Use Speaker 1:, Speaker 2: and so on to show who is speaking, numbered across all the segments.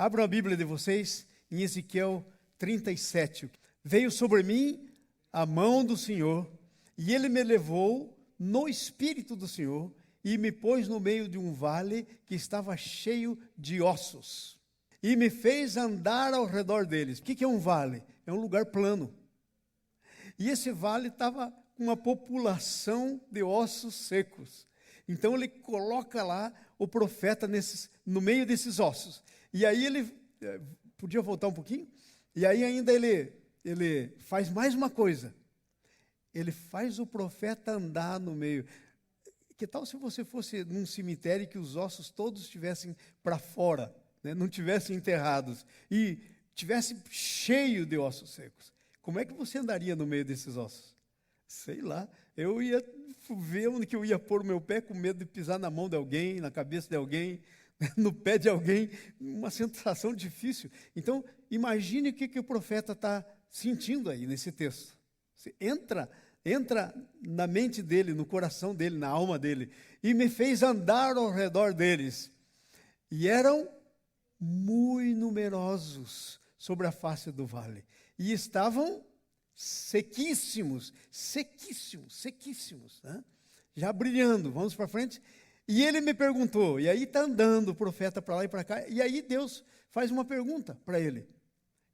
Speaker 1: Abram a Bíblia de vocês em Ezequiel 37. Veio sobre mim a mão do Senhor, e Ele me levou no Espírito do Senhor, e me pôs no meio de um vale que estava cheio de ossos, e me fez andar ao redor deles. O que é um vale? É um lugar plano. E esse vale estava com uma população de ossos secos. Então ele coloca lá o profeta no meio desses ossos. E aí ele, podia voltar um pouquinho? E aí ainda ele faz mais uma coisa. Ele faz o profeta andar no meio. Que tal se você fosse num cemitério que os ossos todos estivessem para fora, né? Não tivessem enterrados, e tivesse cheio de ossos secos? Como é que você andaria no meio desses ossos? Sei lá, eu ia ver onde que eu ia pôr o meu pé, com medo de pisar na mão de alguém, na cabeça de alguém, no pé de alguém, uma sensação difícil. Então, imagine o que o profeta está sentindo aí nesse texto. Você entra na mente dele, no coração dele, na alma dele, e me fez andar ao redor deles. E eram muito numerosos sobre a face do vale, e estavam sequíssimos, né? Já brilhando. Vamos para frente. E ele me perguntou, e aí está andando o profeta para lá e para cá, e aí Deus faz uma pergunta para ele.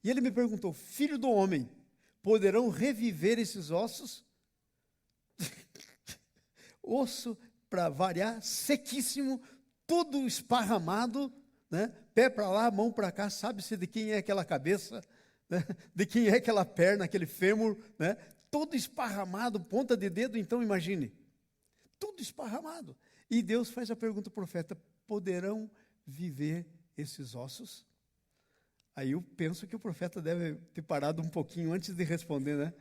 Speaker 1: E ele me perguntou: filho do homem, poderão reviver esses ossos? Osso, para variar, sequíssimo, tudo esparramado, né? Pé para lá, mão para cá, sabe-se de quem é aquela cabeça, né? De quem é aquela perna, aquele fêmur, né? Todo esparramado, ponta de dedo. Então imagine, tudo esparramado. E Deus faz a pergunta ao profeta: poderão viver esses ossos? Aí eu penso que o profeta deve ter parado um pouquinho antes de responder, né?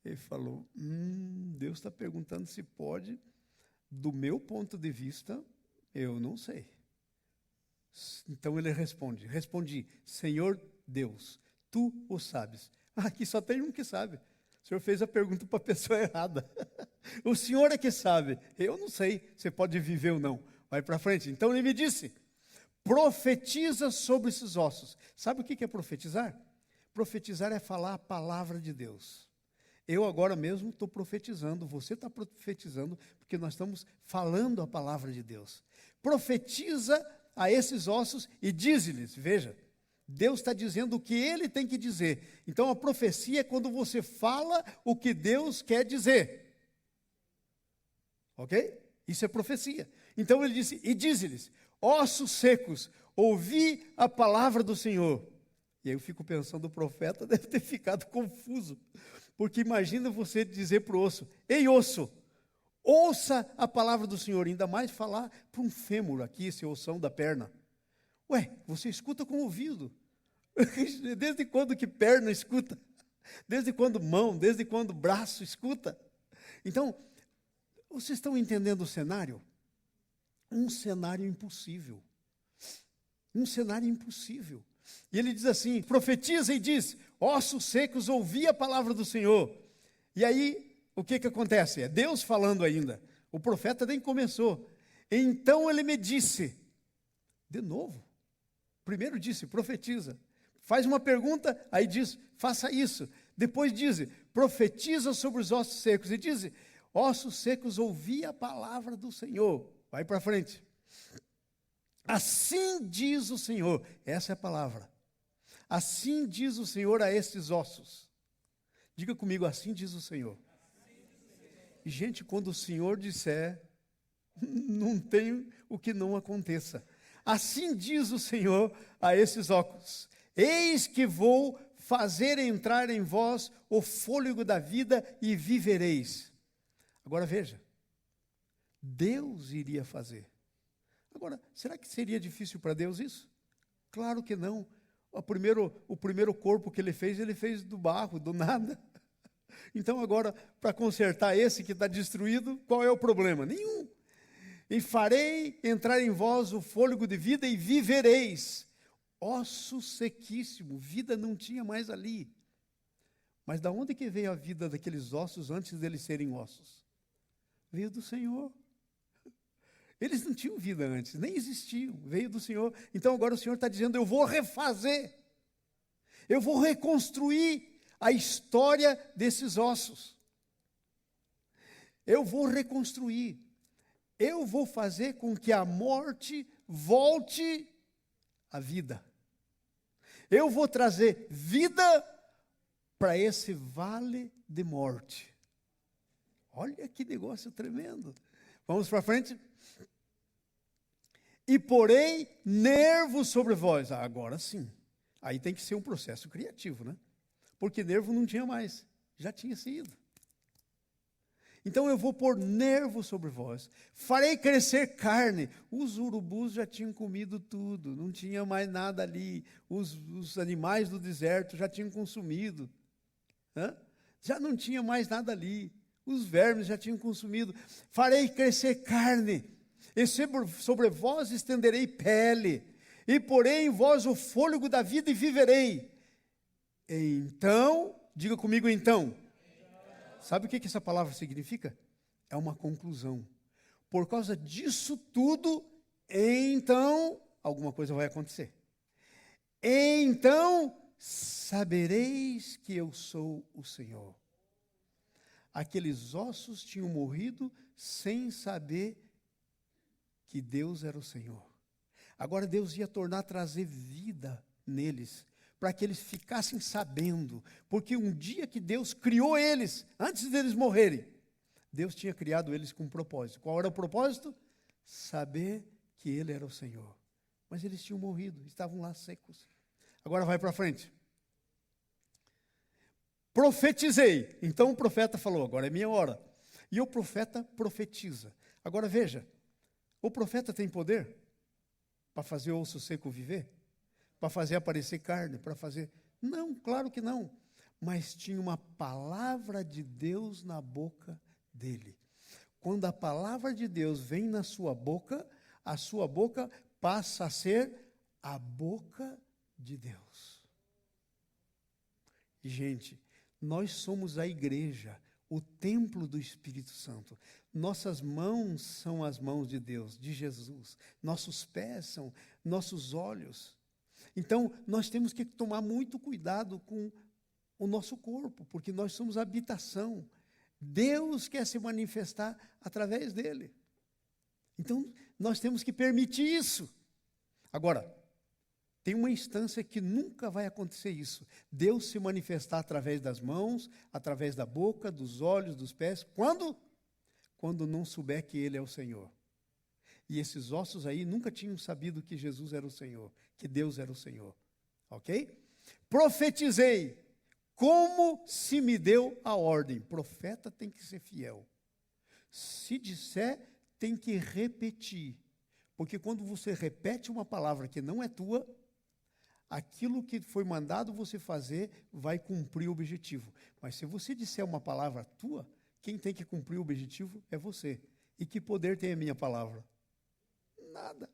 Speaker 1: Ele falou: Deus está perguntando se pode. Do meu ponto de vista, eu não sei. Então ele respondi: Senhor Deus, tu o sabes. Aqui só tem um que sabe. O senhor fez a pergunta para a pessoa errada. O senhor é que sabe. Eu não sei se pode viver ou não. Vai para frente. Então ele me disse: profetiza sobre esses ossos. Sabe o que é profetizar? Profetizar é falar a palavra de Deus. Eu agora mesmo estou profetizando, você está profetizando, porque nós estamos falando a palavra de Deus. Profetiza a esses ossos e diz-lhes. Veja, Deus está dizendo o que Ele tem que dizer. Então a profecia é quando você fala o que Deus quer dizer. Ok? Isso é profecia. Então ele disse: e diz-lhes, ossos secos, ouvi a palavra do Senhor. E aí eu fico pensando, o profeta deve ter ficado confuso. Porque imagina você dizer para o osso: ei, osso, ouça a palavra do Senhor. Ainda mais falar para um fêmur aqui, esse ossão da perna. Ué, você escuta com o ouvido. Desde quando que perna escuta? Desde quando mão? Desde quando braço escuta? Então, vocês estão entendendo o cenário? Um cenário impossível. Um cenário impossível. E ele diz assim: profetiza e diz, ossos secos, ouvi a palavra do Senhor. E aí, o que acontece? É Deus falando ainda. O profeta nem começou. Então ele me disse, de novo. Primeiro disse, profetiza. Faz uma pergunta, aí diz, faça isso. Depois diz, profetiza sobre os ossos secos. E diz, ossos secos, ouvi a palavra do Senhor. Vai para frente. Assim diz o Senhor. Essa é a palavra. Assim diz o Senhor a estes ossos. Diga comigo: assim diz o Senhor. E, gente, quando o Senhor disser, não tem o que não aconteça. Assim diz o Senhor a esses ossos: eis que vou fazer entrar em vós o fôlego da vida e vivereis. Agora veja, Deus iria fazer. Agora, será que seria difícil para Deus isso? Claro que não. O primeiro corpo que ele fez do barro, do nada. Então agora, para consertar esse que está destruído, qual é o problema? Nenhum. E farei entrar em vós o fôlego de vida e vivereis. Osso sequíssimo, vida não tinha mais ali. Mas da onde que veio a vida daqueles ossos antes deles serem ossos? Veio do Senhor. Eles não tinham vida antes, nem existiam, veio do Senhor. Então agora o Senhor está dizendo, eu vou refazer, eu vou reconstruir a história desses ossos. Eu vou reconstruir, eu vou fazer com que a morte volte à vida. Eu vou trazer vida para esse vale de morte. Olha que negócio tremendo. Vamos para frente? E porei nervos sobre vós. Agora sim. Aí tem que ser um processo criativo, né? Porque nervo não tinha mais. Já tinha sido. Então eu vou pôr nervo sobre vós. Farei crescer carne. Os urubus já tinham comido tudo. Não tinha mais nada ali. Os animais do deserto já tinham consumido. Já não tinha mais nada ali. Os vermes já tinham consumido. Farei crescer carne. E sobre vós estenderei pele. E porei em vós o fôlego da vida e viverei. Então, diga comigo então. Sabe o que essa palavra significa? É uma conclusão. Por causa disso tudo, então, alguma coisa vai acontecer. Então, sabereis que eu sou o Senhor. Aqueles ossos tinham morrido sem saber que Deus era o Senhor. Agora Deus ia trazer vida neles, para que eles ficassem sabendo, porque um dia que Deus criou eles, antes deles morrerem, Deus tinha criado eles com um propósito. Qual era o propósito? Saber que Ele era o Senhor. Mas eles tinham morrido, estavam lá secos. Agora vai para frente. Profetizei. Então o profeta falou, agora é minha hora. E o profeta profetiza. Agora veja, o profeta tem poder para fazer o osso seco viver? Para fazer aparecer carne, para fazer... Não, claro que não. Mas tinha uma palavra de Deus na boca dele. Quando a palavra de Deus vem na sua boca, a sua boca passa a ser a boca de Deus. E, gente, nós somos a igreja, o templo do Espírito Santo. Nossas mãos são as mãos de Deus, de Jesus. Nossos pés são nossos olhos. Então, nós temos que tomar muito cuidado com o nosso corpo, porque nós somos habitação. Deus quer se manifestar através dele. Então, nós temos que permitir isso. Agora, tem uma instância que nunca vai acontecer isso. Deus se manifestar através das mãos, através da boca, dos olhos, dos pés. Quando? Quando não souber que Ele é o Senhor. E esses ossos aí nunca tinham sabido que Jesus era o Senhor, que Deus era o Senhor. Ok? Profetizei, como se me deu a ordem. Profeta tem que ser fiel. Se disser, tem que repetir. Porque quando você repete uma palavra que não é tua, aquilo que foi mandado você fazer vai cumprir o objetivo. Mas se você disser uma palavra tua, quem tem que cumprir o objetivo é você. E que poder tem a minha palavra? Nada.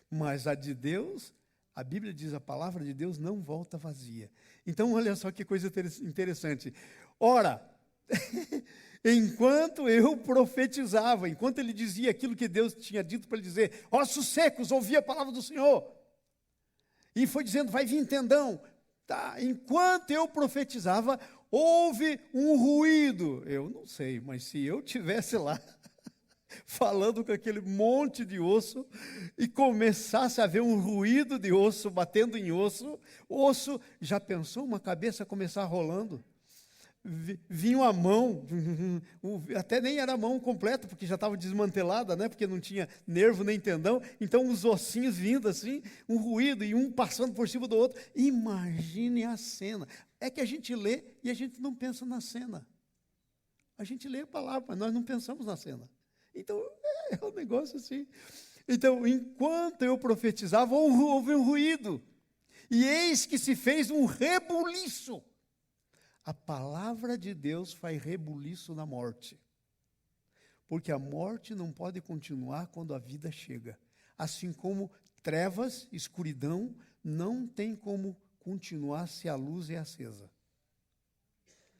Speaker 1: Mas a de Deus, a Bíblia diz, a palavra de Deus não volta vazia. Então, olha só que coisa interessante. Ora, enquanto eu profetizava, enquanto ele dizia aquilo que Deus tinha dito para ele dizer, ossos secos, ouvi a palavra do Senhor. E foi dizendo, vai vir tendão. Tá, enquanto eu profetizava, houve um ruído. Eu não sei, mas se eu tivesse lá, falando com aquele monte de osso, e começasse a haver um ruído de osso, batendo em osso, osso, já pensou uma cabeça começar rolando? Vinha uma mão, até nem era a mão completa, porque já estava desmantelada, né? Porque não tinha nervo nem tendão, então os ossinhos vindo assim, um ruído, e um passando por cima do outro. Imagine a cena. É que a gente lê e a gente não pensa na cena. A gente lê a palavra, mas nós não pensamos na cena. Então, é um negócio assim. Então, enquanto eu profetizava, houve um ruído. E eis que se fez um rebuliço. A palavra de Deus faz rebuliço na morte. Porque a morte não pode continuar quando a vida chega. Assim como trevas, escuridão, não tem como continuar se a luz é acesa.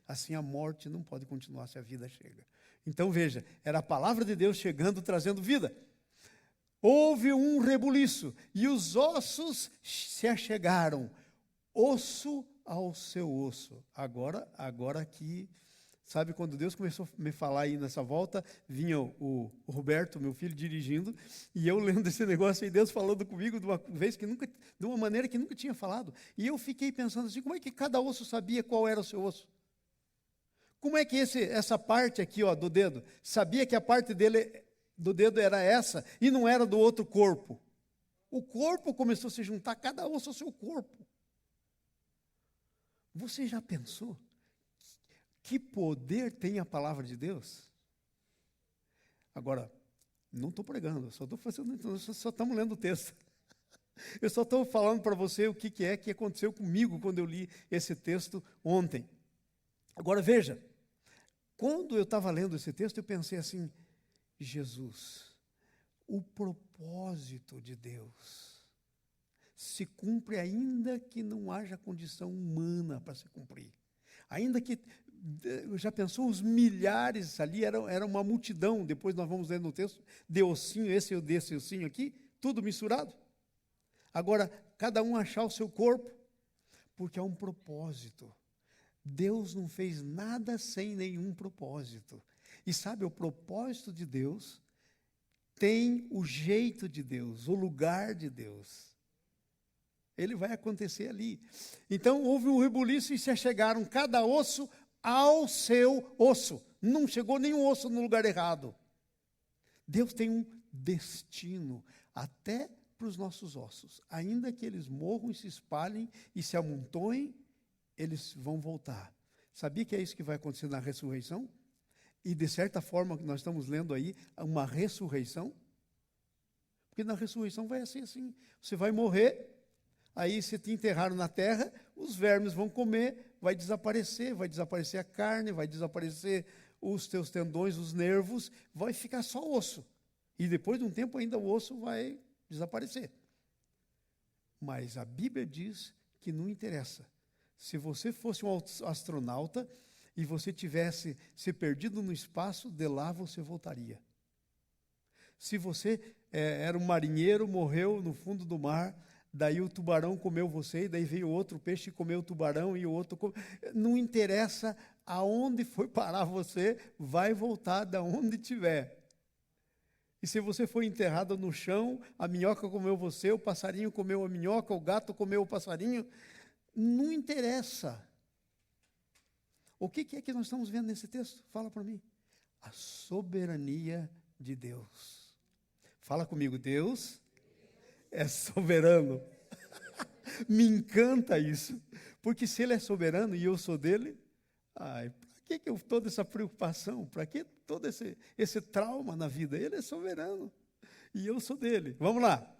Speaker 1: Assim a morte não pode continuar se a vida chega. Então veja, era a palavra de Deus chegando, trazendo vida. houve um rebuliço, e os ossos se achegaram, osso ao seu osso. Agora aqui, sabe, quando Deus começou a me falar aí nessa volta, vinha o Roberto, meu filho, dirigindo, e eu lendo esse negócio, e Deus falando comigo de uma maneira que nunca tinha falado. E eu fiquei pensando assim, como é que cada osso sabia qual era o seu osso? Como é que essa parte aqui, ó, do dedo, sabia que a parte dele do dedo era essa e não era do outro corpo? O corpo começou a se juntar, cada osso ao seu corpo. Você já pensou que poder tem a palavra de Deus? Agora, não estou pregando, só estamos lendo o texto. Eu só estou falando para você o que é que aconteceu comigo quando eu li esse texto ontem. Agora veja, quando eu estava lendo esse texto, eu pensei assim, Jesus, o propósito de Deus se cumpre ainda que não haja condição humana para se cumprir. Ainda que, já pensou, os milhares ali, era uma multidão, depois nós vamos ler no texto, de ossinho, esse desse ossinho aqui, tudo misturado. Agora, cada um achar o seu corpo, porque há um propósito. Deus não fez nada sem nenhum propósito. E sabe, o propósito de Deus tem o jeito de Deus, o lugar de Deus. Ele vai acontecer ali. Então, houve um rebuliço e se achegaram cada osso ao seu osso. Não chegou nenhum osso no lugar errado. Deus tem um destino até para os nossos ossos. Ainda que eles morram e se espalhem e se amontoem, eles vão voltar. Sabia que é isso que vai acontecer na ressurreição? E de certa forma, nós estamos lendo aí, uma ressurreição. Porque na ressurreição vai ser assim. Você vai morrer, aí se te enterraram na terra, os vermes vão comer, vai desaparecer a carne, vai desaparecer os teus tendões, os nervos, vai ficar só osso. E depois de um tempo ainda o osso vai desaparecer. Mas a Bíblia diz que não interessa. Se você fosse um astronauta e você tivesse se perdido no espaço, de lá você voltaria. Se você era um marinheiro, morreu no fundo do mar, daí o tubarão comeu você, e daí veio outro peixe e comeu o tubarão, e o outro não interessa aonde foi parar você, vai voltar de onde estiver. E se você foi enterrado no chão, a minhoca comeu você, o passarinho comeu a minhoca, o gato comeu o passarinho, não interessa. O que é que nós estamos vendo nesse texto? Fala para mim. A soberania de Deus. Fala comigo, Deus é soberano. Me encanta isso. Porque se Ele é soberano e eu sou dele, para que toda essa preocupação? Para que todo esse trauma na vida? Ele é soberano e eu sou dele. Vamos lá.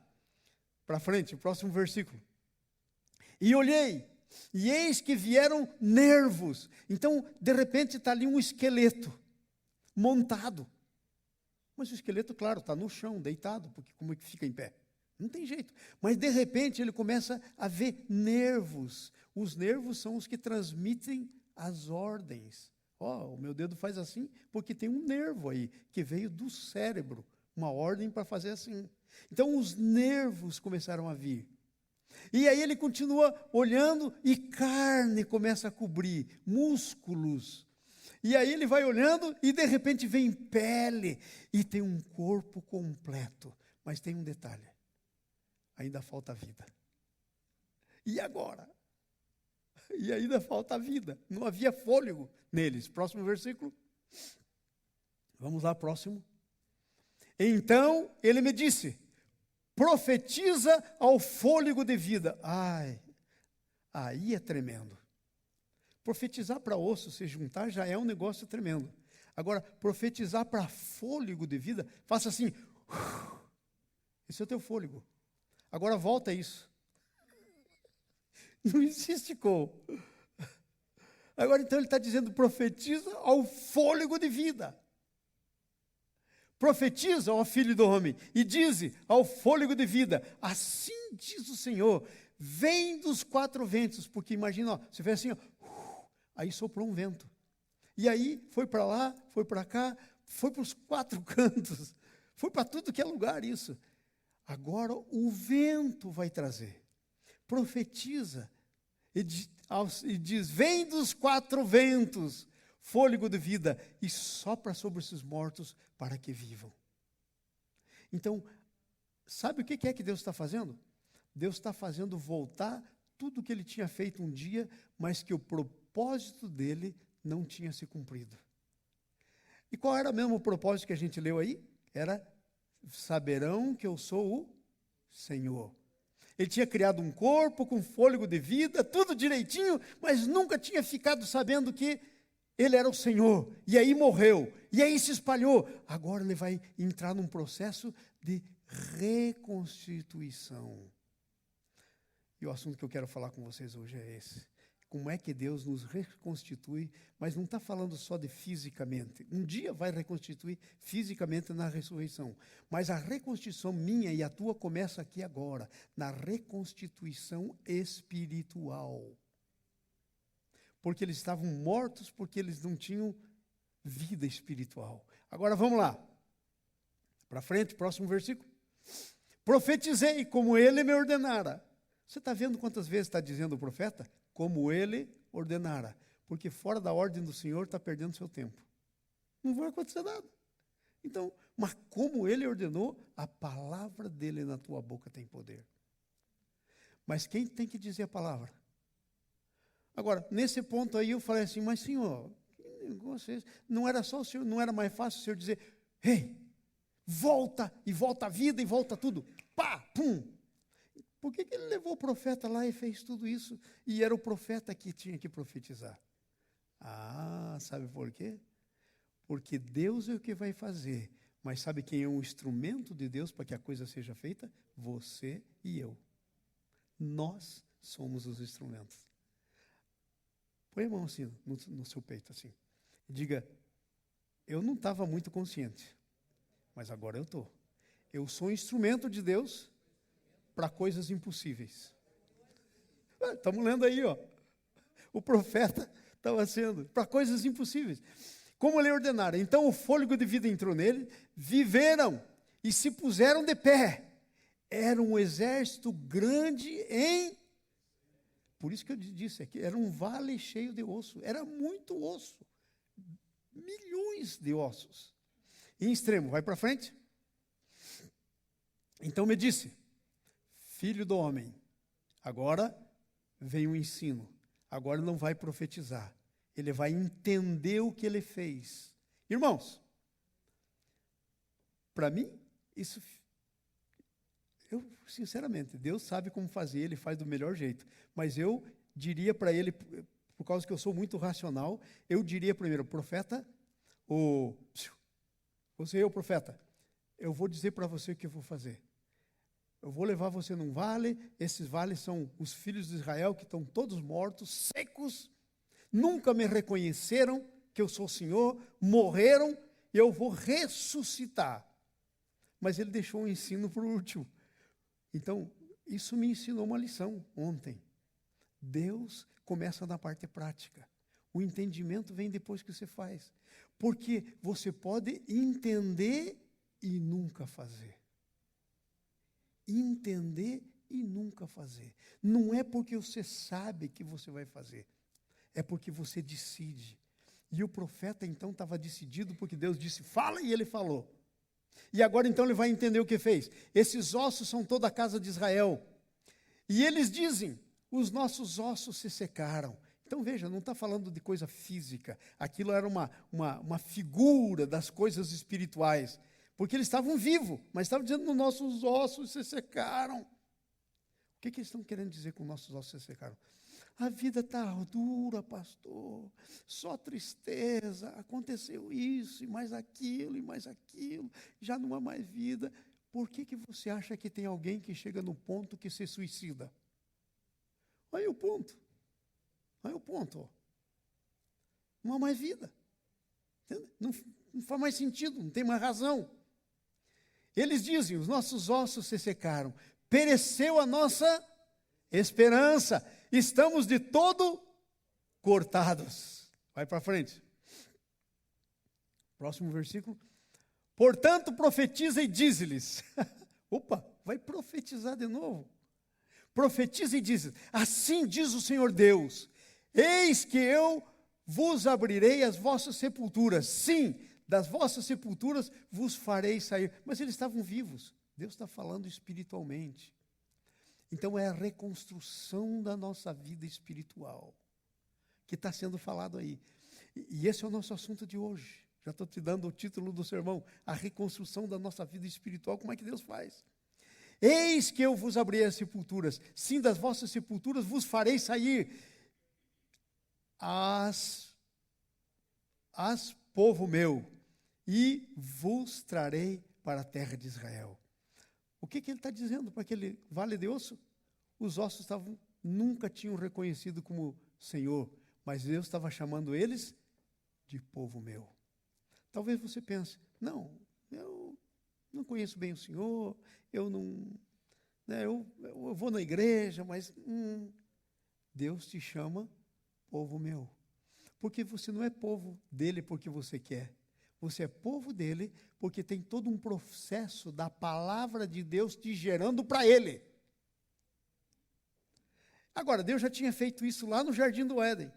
Speaker 1: Para frente, próximo versículo. E olhei, e eis que vieram nervos. Então, de repente, está ali um esqueleto montado. Mas o esqueleto, claro, está no chão, deitado, porque como é que fica em pé? Não tem jeito. Mas, de repente, ele começa a ver nervos. Os nervos são os que transmitem as ordens. O meu dedo faz assim, porque tem um nervo aí, que veio do cérebro, uma ordem para fazer assim. Então, os nervos começaram a vir. E aí ele continua olhando e carne começa a cobrir, músculos. E aí ele vai olhando e de repente vem pele e tem um corpo completo. Mas tem um detalhe, ainda falta vida. E agora? E ainda falta vida. Não havia fôlego neles. Próximo versículo. Vamos lá, próximo. Então ele me disse: profetiza ao fôlego de vida. Aí é tremendo. Profetizar para osso se juntar já é um negócio tremendo. Agora, profetizar para fôlego de vida, faça assim. Esse é o teu fôlego. Agora volta isso. Não existe como. Agora então ele está dizendo, profetiza ao fôlego de vida. Profetiza, ó filho do homem, e dize ao fôlego de vida, assim diz o Senhor, vem dos quatro ventos, porque imagina, você vê assim, aí soprou um vento. E aí foi para lá, foi para cá, foi para os quatro cantos, foi para tudo que é lugar isso. Agora o vento vai trazer. Profetiza e diz: vem dos 4 ventos, fôlego de vida, e sopra sobre esses mortos para que vivam. Então, sabe o que é que Deus está fazendo? Deus está fazendo voltar tudo que ele tinha feito um dia, mas que o propósito dele não tinha se cumprido. E qual era mesmo o propósito que a gente leu aí? Era: saberão que eu sou o Senhor. Ele tinha criado um corpo com fôlego de vida, tudo direitinho, mas nunca tinha ficado sabendo que ele era o Senhor. E aí morreu, e aí se espalhou. Agora ele vai entrar num processo de reconstituição. E o assunto que eu quero falar com vocês hoje é esse. Como é que Deus nos reconstitui, mas não está falando só de fisicamente. Um dia vai reconstituir fisicamente na ressurreição. Mas a reconstituição minha e a tua começa aqui agora, na reconstituição espiritual. Porque eles estavam mortos, porque eles não tinham vida espiritual. Agora vamos lá. Para frente, próximo versículo. Profetizei como ele me ordenara. Você está vendo quantas vezes está dizendo o profeta? Como ele ordenara. Porque fora da ordem do Senhor está perdendo seu tempo. Não vai acontecer nada. Então, mas como ele ordenou, a palavra dele na tua boca tem poder. Mas quem tem que dizer a palavra? Agora, nesse ponto aí eu falei assim: mas Senhor, que negócio é esse? Não era só o Senhor, não era mais fácil o Senhor dizer: ei, volta, e volta a vida, e volta tudo. Pá, pum. Por que ele levou o profeta lá e fez tudo isso? E era o profeta que tinha que profetizar. Ah, sabe por quê? Porque Deus é o que vai fazer. Mas sabe quem é um instrumento de Deus para que a coisa seja feita? Você e eu. Nós somos os instrumentos. Põe a mão assim no seu peito, assim. E diga: eu não estava muito consciente, mas agora eu estou. Eu sou instrumento de Deus para coisas impossíveis. Estamos lendo aí, ó. O profeta estava sendo para coisas impossíveis. Como ele ordenara. Então o fôlego de vida entrou nele, viveram e se puseram de pé. Era um exército grande em... Por isso que eu disse aqui, era um vale cheio de osso. Era muito osso. Milhões de ossos. Em extremo, vai para frente. Então me disse: filho do homem, agora vem o ensino. Agora não vai profetizar. Ele vai entender o que ele fez. Irmãos, para mim, isso... Eu, sinceramente, Deus sabe como fazer, Ele faz do melhor jeito. Mas eu diria para ele, por causa que eu sou muito racional, eu diria primeiro: profeta, você é o profeta, eu vou dizer para você o que eu vou fazer. Eu vou levar você num vale, esses vales são os filhos de Israel que estão todos mortos, secos, nunca me reconheceram que eu sou o Senhor, morreram, e eu vou ressuscitar. Mas ele deixou o ensino para o último. Então, isso me ensinou uma lição ontem. Deus começa na parte prática. O entendimento vem depois que você faz. Porque você pode entender e nunca fazer. Entender e nunca fazer. Não é porque você sabe que você vai fazer. É porque você decide. E o profeta então estava decidido porque Deus disse: fala, e ele falou. E agora então ele vai entender o que fez. Esses ossos são toda a casa de Israel. E eles dizem: os nossos ossos se secaram. Então veja, não está falando de coisa física. Aquilo era uma figura das coisas espirituais. Porque eles estavam vivos, mas estavam dizendo: os nossos ossos se secaram. O que eles estão querendo dizer com nossos ossos se secaram? A vida está dura, pastor, só tristeza, aconteceu isso, e mais aquilo, já não há mais vida. Por que você acha que tem alguém que chega no ponto que se suicida? Aí o ponto. Ó. Não há mais vida. Não faz mais sentido, não tem mais razão. Eles dizem: os nossos ossos se secaram, pereceu a nossa esperança, estamos de todo cortados. Vai para frente. Próximo versículo. Portanto, profetiza e dize-lhes. Opa, vai profetizar de novo. Profetiza e diz: assim diz o Senhor Deus, eis que eu vos abrirei as vossas sepulturas, sim, das vossas sepulturas vos farei sair. Mas eles estavam vivos, Deus está falando espiritualmente. Então é a reconstrução da nossa vida espiritual que está sendo falado aí. E esse é o nosso assunto de hoje. Já estou te dando o título do sermão, a reconstrução da nossa vida espiritual. Como é que Deus faz? Eis que eu vos abrirei as sepulturas, sim, das vossas sepulturas vos farei sair as povo meu, e vos trarei para a terra de Israel. O que ele está dizendo para aquele vale de osso? Os ossos nunca tinham reconhecido como Senhor, mas Deus estava chamando eles de povo meu. Talvez você pense, não, eu não conheço bem o Senhor, eu não, né, eu vou na igreja, mas Deus te chama povo meu. Porque você não é povo dele porque você quer. Você é povo dele porque tem todo um processo da palavra de Deus te gerando para ele. Agora, Deus já tinha feito isso lá no Jardim do Éden.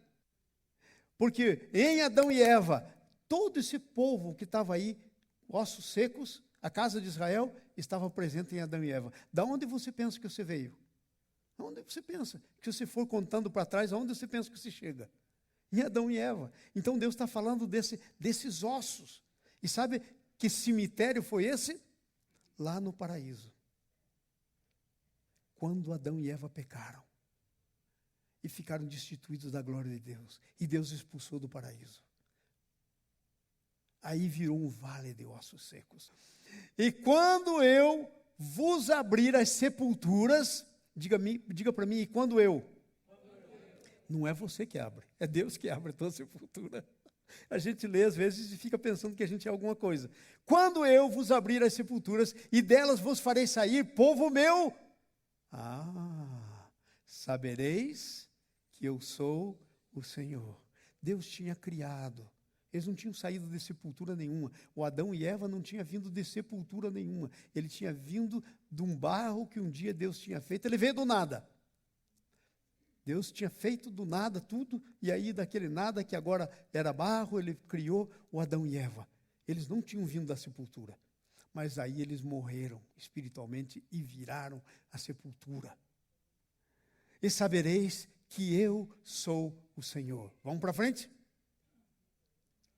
Speaker 1: Porque em Adão e Eva, todo esse povo que estava aí, ossos secos, a casa de Israel, estava presente em Adão e Eva. Da onde você pensa que você veio? Aonde você pensa? Que se você for contando para trás, aonde você pensa que você chega? Em Adão e Eva. Então Deus está falando desses ossos. E sabe que cemitério foi esse? Lá no paraíso. Quando Adão e Eva pecaram. E ficaram destituídos da glória de Deus. E Deus expulsou do paraíso. Aí virou um vale de ossos secos. E quando eu vos abrir as sepulturas, diga para mim, e quando eu? Não é você que abre, é Deus que abre a tua sepultura. A gente lê às vezes e fica pensando que a gente é alguma coisa. Quando eu vos abrir as sepulturas e delas vos farei sair, povo meu, sabereis que eu sou o Senhor. Deus tinha criado. Eles não tinham saído de sepultura nenhuma. O Adão e Eva não tinham vindo de sepultura nenhuma. Ele tinha vindo de um barro que um dia Deus tinha feito. Ele veio do nada. Deus tinha feito do nada tudo, e aí daquele nada que agora era barro, ele criou o Adão e Eva. Eles não tinham vindo da sepultura, mas aí eles morreram espiritualmente e viraram a sepultura. E sabereis que eu sou o Senhor. Vamos para frente?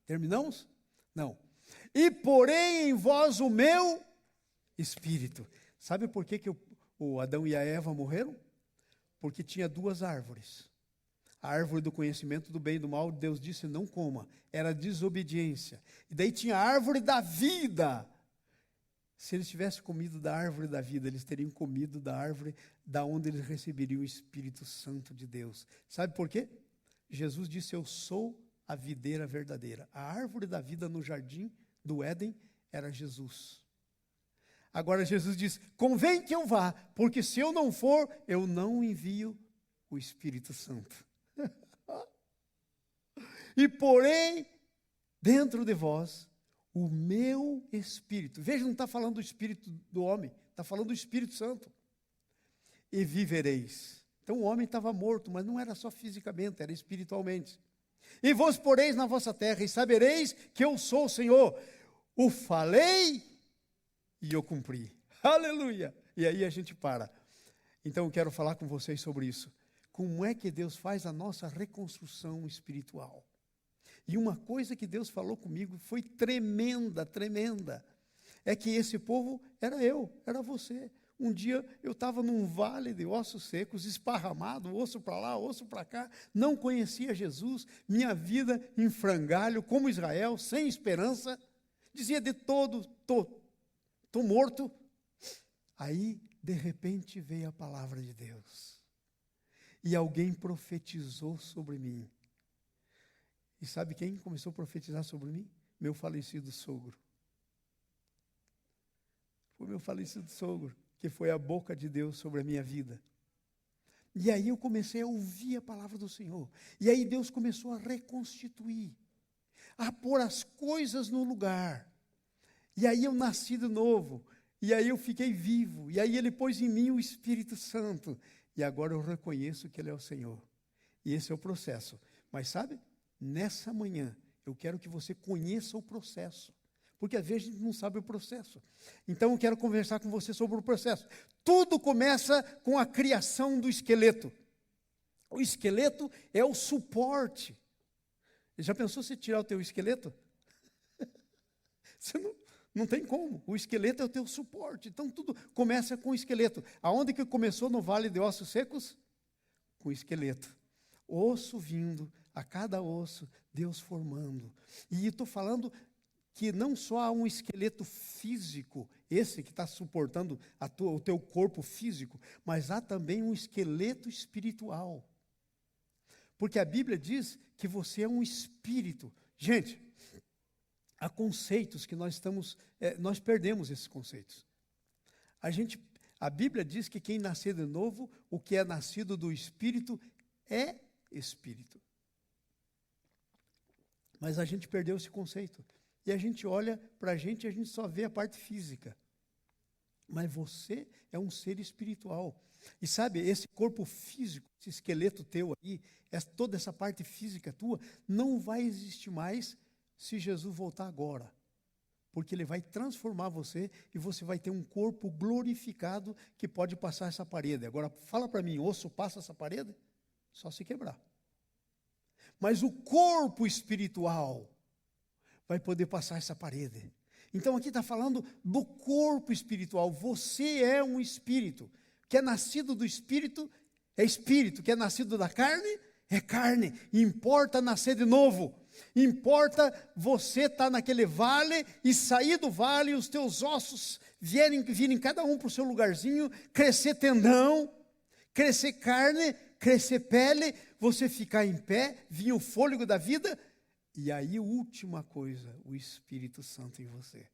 Speaker 1: Terminamos? Não. E porém em vós o meu espírito. Sabe por que o Adão e a Eva morreram? Porque tinha duas árvores. A árvore do conhecimento do bem e do mal, Deus disse, não coma. Era desobediência. E daí tinha a árvore da vida. Se eles tivessem comido da árvore da vida, eles teriam comido da árvore da onde eles receberiam o Espírito Santo de Deus. Sabe por quê? Jesus disse, eu sou a videira verdadeira. A árvore da vida no jardim do Éden era Jesus. Agora Jesus diz, convém que eu vá, porque se eu não for, eu não envio o Espírito Santo. E porém, dentro de vós, o meu Espírito. Veja, não está falando do Espírito do homem, está falando do Espírito Santo. E vivereis. Então o homem estava morto, mas não era só fisicamente, era espiritualmente. E vos poreis na vossa terra, e sabereis que eu sou o Senhor. O falei e eu cumpri. Aleluia! E aí a gente para. Então eu quero falar com vocês sobre isso. Como é que Deus faz a nossa reconstrução espiritual? E uma coisa que Deus falou comigo foi tremenda, tremenda. É que esse povo era eu, era você. Um dia eu estava num vale de ossos secos, esparramado, osso para lá, osso para cá, não conhecia Jesus, minha vida em frangalho, como Israel, sem esperança, dizia de todo, estou morto. Aí, de repente, veio a palavra de Deus. E alguém profetizou sobre mim. E sabe quem começou a profetizar sobre mim? Meu falecido sogro. Foi meu falecido sogro, que foi a boca de Deus sobre a minha vida. E aí eu comecei a ouvir a palavra do Senhor. E aí Deus começou a reconstituir, a pôr as coisas no lugar. E aí eu nasci de novo. E aí eu fiquei vivo. E aí ele pôs em mim o Espírito Santo. E agora eu reconheço que ele é o Senhor. E esse é o processo. Mas sabe, nessa manhã, eu quero que você conheça o processo. Porque às vezes a gente não sabe o processo. Então eu quero conversar com você sobre o processo. Tudo começa com a criação do esqueleto. O esqueleto é o suporte. Já pensou se tirar o teu esqueleto? Você não tem como. O esqueleto é o teu suporte. Então tudo começa com o esqueleto. Aonde que começou no Vale de Ossos Secos? Com o esqueleto. Osso vindo, a cada osso, Deus formando. E estou falando que não só há um esqueleto físico, esse que está suportando o teu corpo físico, mas há também um esqueleto espiritual. Porque a Bíblia diz que você é um espírito. Gente, há conceitos que nós perdemos esses conceitos. A Bíblia diz que quem nascer de novo, o que é nascido do Espírito é Espírito. Mas a gente perdeu esse conceito. E a gente olha para a gente só vê a parte física. Mas você é um ser espiritual. E sabe, esse corpo físico, esse esqueleto teu aí, toda essa parte física tua, não vai existir mais se Jesus voltar agora. Porque ele vai transformar você e você vai ter um corpo glorificado que pode passar essa parede. Agora, fala para mim, osso passa essa parede? Só se quebrar. Mas o corpo espiritual vai poder passar essa parede. Então aqui está falando do corpo espiritual. Você é um espírito. Que é nascido do espírito, é espírito. Que é nascido da carne, é carne. Importa nascer de novo. Importa você estar naquele vale e sair do vale e os teus ossos virem cada um para o seu lugarzinho, crescer tendão, crescer carne, crescer pele, você ficar em pé, vir o fôlego da vida. E aí, última coisa, o Espírito Santo em você.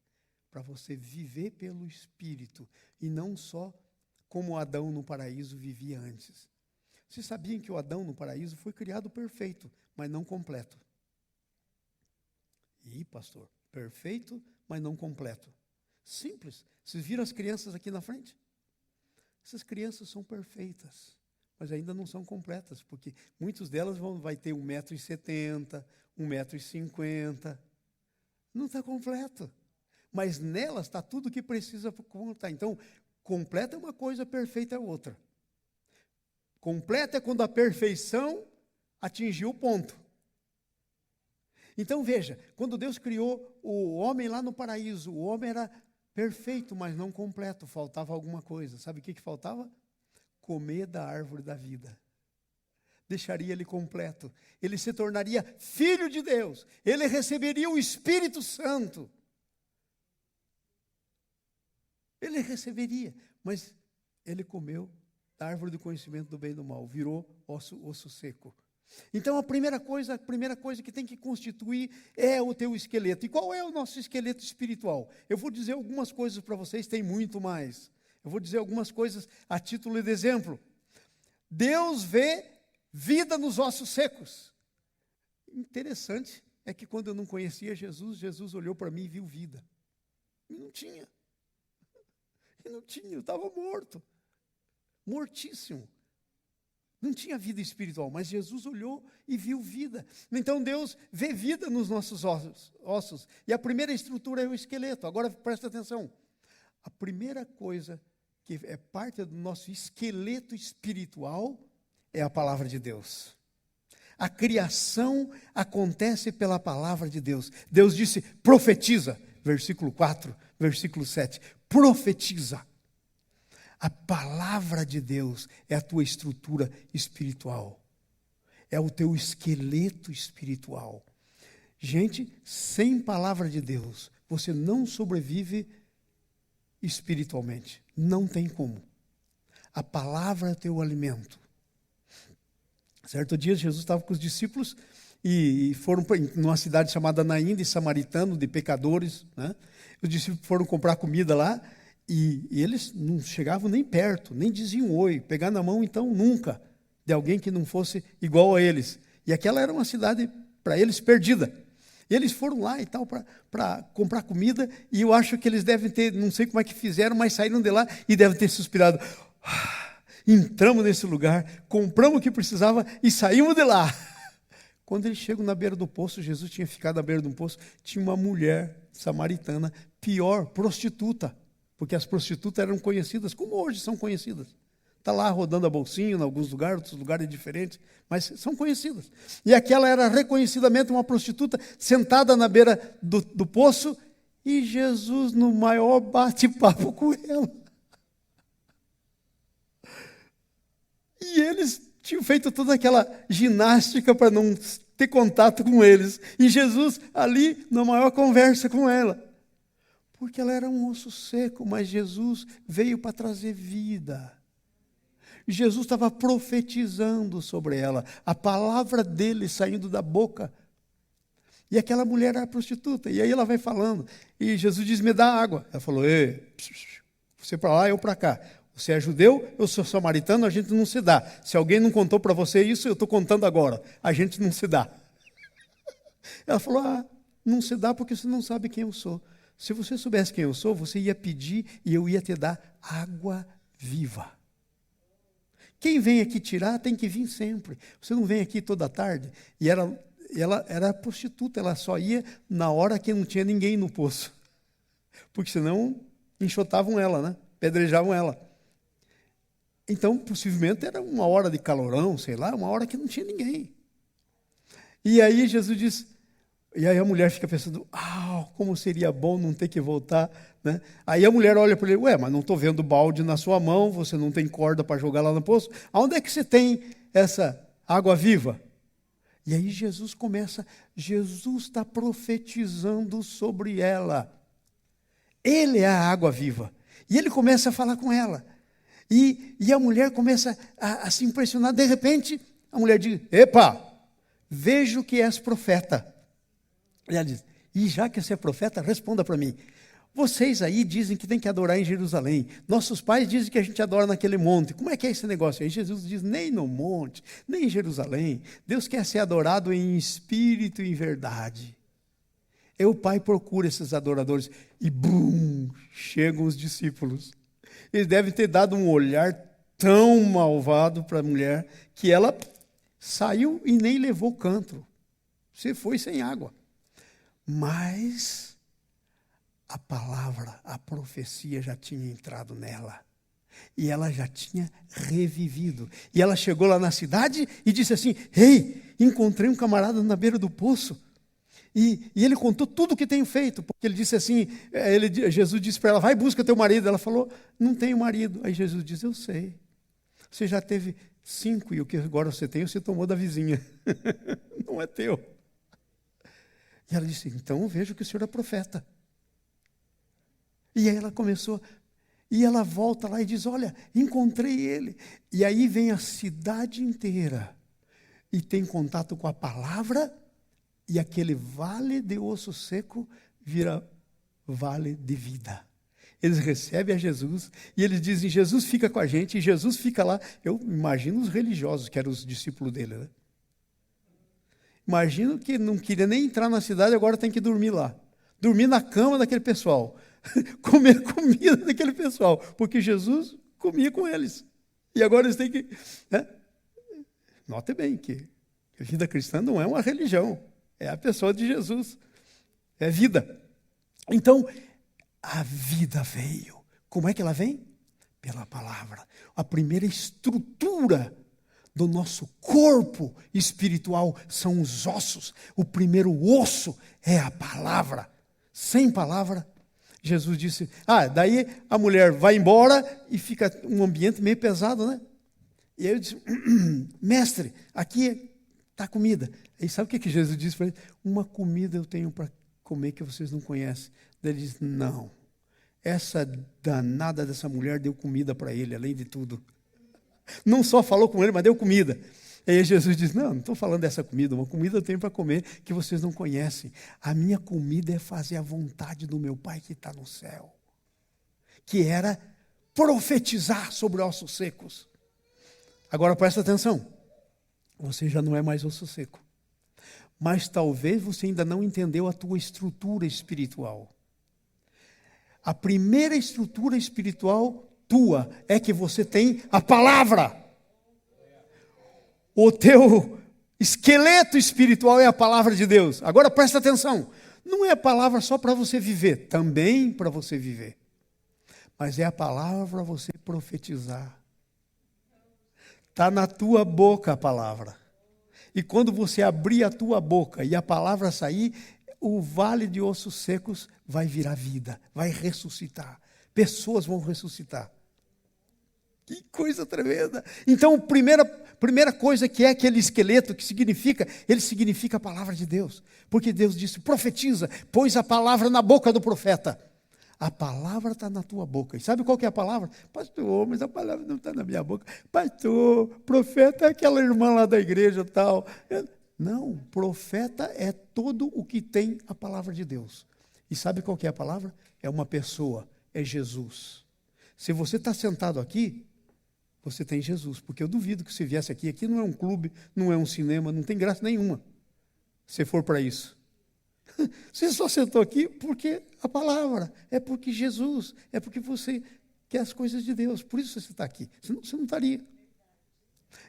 Speaker 1: Para você viver pelo Espírito e não só como Adão no paraíso vivia antes. Vocês sabiam que o Adão no paraíso foi criado perfeito, mas não completo? Ih, pastor, perfeito, mas não completo. Simples. Vocês viram as crianças aqui na frente? Essas crianças são perfeitas, mas ainda não são completas, porque muitas delas vai ter 1,70 m, 1,50 m. Não está completo. Mas nelas está tudo o que precisa contar. Então, completa é uma coisa, perfeita é outra. Completa é quando a perfeição atingiu o ponto. Então veja, quando Deus criou o homem lá no paraíso, o homem era perfeito, mas não completo, faltava alguma coisa. Sabe o que faltava? Comer da árvore da vida. Deixaria ele completo. Ele se tornaria filho de Deus. Ele receberia o Espírito Santo. Ele receberia, mas ele comeu da árvore do conhecimento do bem e do mal, virou osso seco. Então a primeira coisa que tem que constituir é o teu esqueleto. E qual é o nosso esqueleto espiritual? Eu vou dizer algumas coisas para vocês, tem muito mais. Eu vou dizer algumas coisas a título de exemplo. Deus vê vida nos ossos secos. Interessante é que quando eu não conhecia Jesus, Jesus olhou para mim e viu vida. E não tinha. Eu estava morto. Mortíssimo. Não tinha vida espiritual, mas Jesus olhou e viu vida. Então Deus vê vida nos nossos ossos. E a primeira estrutura é o esqueleto. Agora presta atenção. A primeira coisa que é parte do nosso esqueleto espiritual é a palavra de Deus. A criação acontece pela palavra de Deus. Deus disse, profetiza. Versículo 4, versículo 7. Profetiza. A palavra de Deus é a tua estrutura espiritual. É o teu esqueleto espiritual. Gente, sem palavra de Deus, você não sobrevive espiritualmente. Não tem como. A palavra é teu alimento. Certo dia, Jesus estava com os discípulos e foram numa cidade chamada Naim, de samaritano, de pecadores, né? Os discípulos foram comprar comida lá. E eles não chegavam nem perto, nem diziam oi, pegar na mão então nunca, de alguém que não fosse igual a eles. E aquela era uma cidade para eles perdida. Eles foram lá e tal para comprar comida, e eu acho que eles devem ter, não sei como é que fizeram, mas saíram de lá e devem ter suspirado. Entramos nesse lugar, compramos o que precisava e saímos de lá. Quando eles chegam na beira do poço, Jesus tinha ficado à beira do poço, tinha uma mulher samaritana, pior, prostituta, porque as prostitutas eram conhecidas, como hoje são conhecidas. Está lá rodando a bolsinha em alguns lugares, outros lugares diferentes, mas são conhecidas. E aquela era reconhecidamente uma prostituta sentada na beira do poço, e Jesus no maior bate-papo com ela. E eles tinham feito toda aquela ginástica para não ter contato com eles. E Jesus ali na maior conversa com ela. Porque ela era um osso seco, mas Jesus veio para trazer vida. Jesus estava profetizando sobre ela, a palavra dele saindo da boca. E aquela mulher era prostituta, e aí ela vai falando, e Jesus diz, me dá água. Ela falou, você para lá, eu para cá. Você é judeu, eu sou samaritano, a gente não se dá. Se alguém não contou para você isso, eu estou contando agora. A gente não se dá. Ela falou, não se dá porque você não sabe quem eu sou. Se você soubesse quem eu sou, você ia pedir e eu ia te dar água viva. Quem vem aqui tirar tem que vir sempre. Você não vem aqui toda tarde. E ela era prostituta, ela só ia na hora que não tinha ninguém no poço. Porque senão enxotavam ela, né? Pedrejavam ela. Então, possivelmente, era uma hora de calorão, sei lá, uma hora que não tinha ninguém. E aí Jesus diz, e aí a mulher fica pensando, como seria bom não ter que voltar, né? Aí a mulher olha para ele, mas não estou vendo balde na sua mão, você não tem corda para jogar lá no poço, aonde é que você tem essa água viva? E aí Jesus está profetizando sobre ela. Ele é a água viva. E ele começa a falar com ela. E a mulher começa a se impressionar. De repente, a mulher diz, epa, vejo que és profeta. E ela diz, e já que você é profeta, responda para mim. Vocês aí dizem que tem que adorar em Jerusalém. Nossos pais dizem que a gente adora naquele monte. Como é que é esse negócio? Aí Jesus diz, nem no monte, nem em Jerusalém. Deus quer ser adorado em espírito e em verdade. E o Pai procura esses adoradores. E chegam os discípulos. Eles devem ter dado um olhar tão malvado para a mulher que ela saiu e nem levou canto. Você foi sem água. Mas a palavra, a profecia já tinha entrado nela. E ela já tinha revivido. E ela chegou lá na cidade e disse assim, encontrei um camarada na beira do poço. E ele contou tudo o que tem feito, porque ele disse assim, Jesus disse para ela, vai busca teu marido. Ela falou, não tenho marido. Aí Jesus disse, eu sei, você já teve 5 e o que agora você tem, você tomou da vizinha, não é teu. E ela disse, então eu vejo que o senhor é profeta. E aí ela começou, e ela volta lá e diz, olha, encontrei ele. E aí vem a cidade inteira e tem contato com a palavra. E aquele vale de osso seco vira vale de vida. Eles recebem a Jesus e eles dizem, Jesus fica com a gente, e Jesus fica lá. Eu imagino os religiosos, que eram os discípulos dele, né? Imagino que não queria nem entrar na cidade, agora tem que dormir lá. Dormir na cama daquele pessoal. Comer comida daquele pessoal. Porque Jesus comia com eles. E agora eles têm que... Note bem que a vida cristã não é uma religião. É a pessoa de Jesus. É vida. Então, a vida veio. Como é que ela vem? Pela palavra. A primeira estrutura do nosso corpo espiritual são os ossos. O primeiro osso é a palavra. Sem palavra, Jesus disse, daí a mulher vai embora e fica um ambiente meio pesado, né? E aí eu disse, mestre, aqui está a comida. E sabe o que Jesus disse para ele? Uma comida eu tenho para comer que vocês não conhecem. Daí ele disse, não, essa danada dessa mulher deu comida para ele, além de tudo. Não só falou com ele, mas deu comida. E aí Jesus diz, não estou falando dessa comida, uma comida eu tenho para comer que vocês não conhecem. A minha comida é fazer a vontade do meu Pai que está no céu. Que era profetizar sobre ossos secos. Agora presta atenção, você já não é mais osso seco. mas talvez você ainda não entendeu a tua estrutura espiritual. A primeira estrutura espiritual tua é que você tem a palavra. O teu esqueleto espiritual é a palavra de Deus. Agora presta atenção. Não é a palavra só para você viver, também para você viver. Mas é a palavra para você profetizar. Está na tua boca a palavra. E quando você abrir a tua boca e a palavra sair, o vale de ossos secos vai virar vida, vai ressuscitar. Pessoas vão ressuscitar. Que coisa tremenda. Então, primeira coisa que é aquele esqueleto, que significa, ele significa a palavra de Deus. Porque Deus disse, profetiza, pôs a palavra na boca do profeta. A palavra está na tua boca. E sabe qual que é a palavra? Pastor, mas a palavra não está na minha boca. Pastor, profeta é aquela irmã lá da igreja tal. Não, profeta é todo o que tem a palavra de Deus. E sabe qual que é a palavra? É uma pessoa, é Jesus. Se você está sentado aqui, você tem Jesus. Porque eu duvido que você viesse aqui. Aqui não é um clube, não é um cinema, não tem graça nenhuma, se for para isso. Você só sentou aqui porque a palavra, é porque Jesus, é porque você quer as coisas de Deus. Por isso você está aqui, senão você não estaria.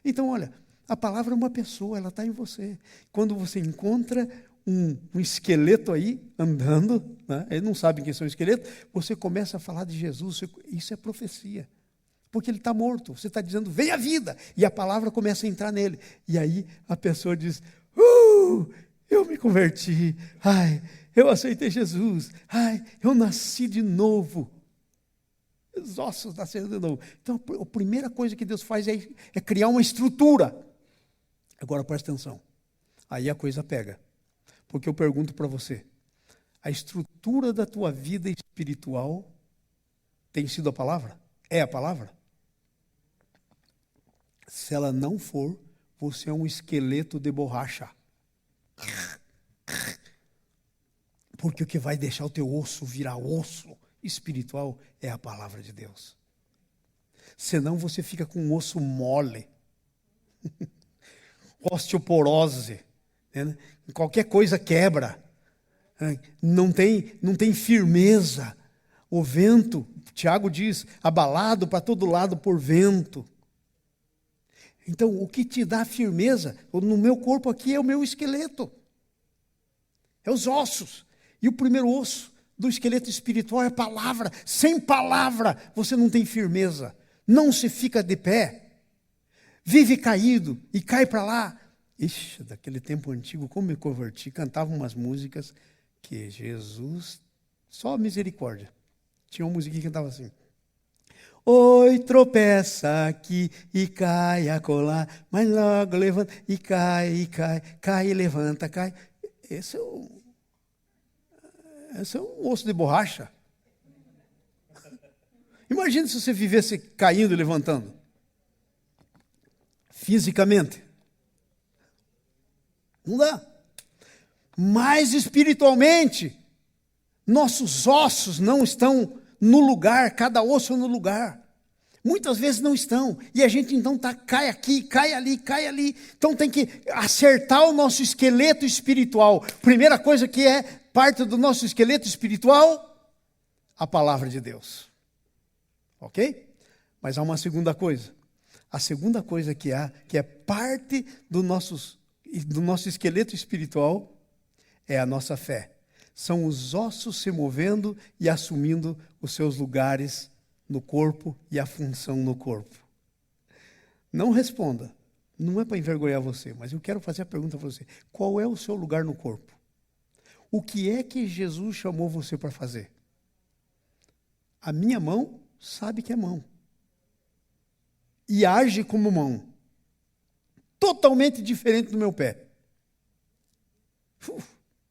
Speaker 1: Então, olha, a palavra é uma pessoa, ela está em você. Quando você encontra um esqueleto aí, andando, né? Eles não sabem quem são esqueletos, você começa a falar de Jesus, isso é profecia. Porque ele está morto, você está dizendo, vem a vida, e a palavra começa a entrar nele. E aí a pessoa diz, eu me converti, eu aceitei Jesus, eu nasci de novo. Os ossos nasceram de novo. Então, a primeira coisa que Deus faz é criar uma estrutura. Agora, presta atenção. Aí a coisa pega. Porque eu pergunto para você, a estrutura da tua vida espiritual tem sido a palavra? É a palavra? Se ela não for, você é um esqueleto de borracha. Porque o que vai deixar o teu osso virar osso espiritual é a palavra de Deus. Senão você fica com um osso mole. Osteoporose. Né? Qualquer coisa quebra. Não tem firmeza. O vento, Tiago diz, abalado para todo lado por vento. Então, o que te dá firmeza, no meu corpo aqui é o meu esqueleto. É os ossos. E o primeiro osso do esqueleto espiritual é a palavra. Sem palavra, você não tem firmeza. Não se fica de pé. Vive caído e cai para lá. Ixi, daquele tempo antigo, como me converti, cantava umas músicas que Jesus, só misericórdia. Tinha uma musiquinha que cantava assim. Oi, tropeça aqui e cai acolá, mas logo levanta e cai, cai e levanta, cai. Esse é um osso de borracha. Imagina se você vivesse caindo e levantando. Fisicamente. Não dá. Mas espiritualmente, nossos ossos não estão no lugar, cada osso no lugar. Muitas vezes não estão. E a gente então cai aqui, cai ali, cai ali. Então tem que acertar o nosso esqueleto espiritual. Primeira coisa que é parte do nosso esqueleto espiritual, a palavra de Deus. Ok? Mas há uma segunda coisa. A segunda coisa que é parte do nosso esqueleto espiritual, é a nossa fé. São os ossos se movendo e assumindo os seus lugares no corpo e a função no corpo. Não responda. Não é para envergonhar você, mas eu quero fazer a pergunta para você. Qual é o seu lugar no corpo? O que é que Jesus chamou você para fazer? A minha mão sabe que é mão. E age como mão. Totalmente diferente do meu pé.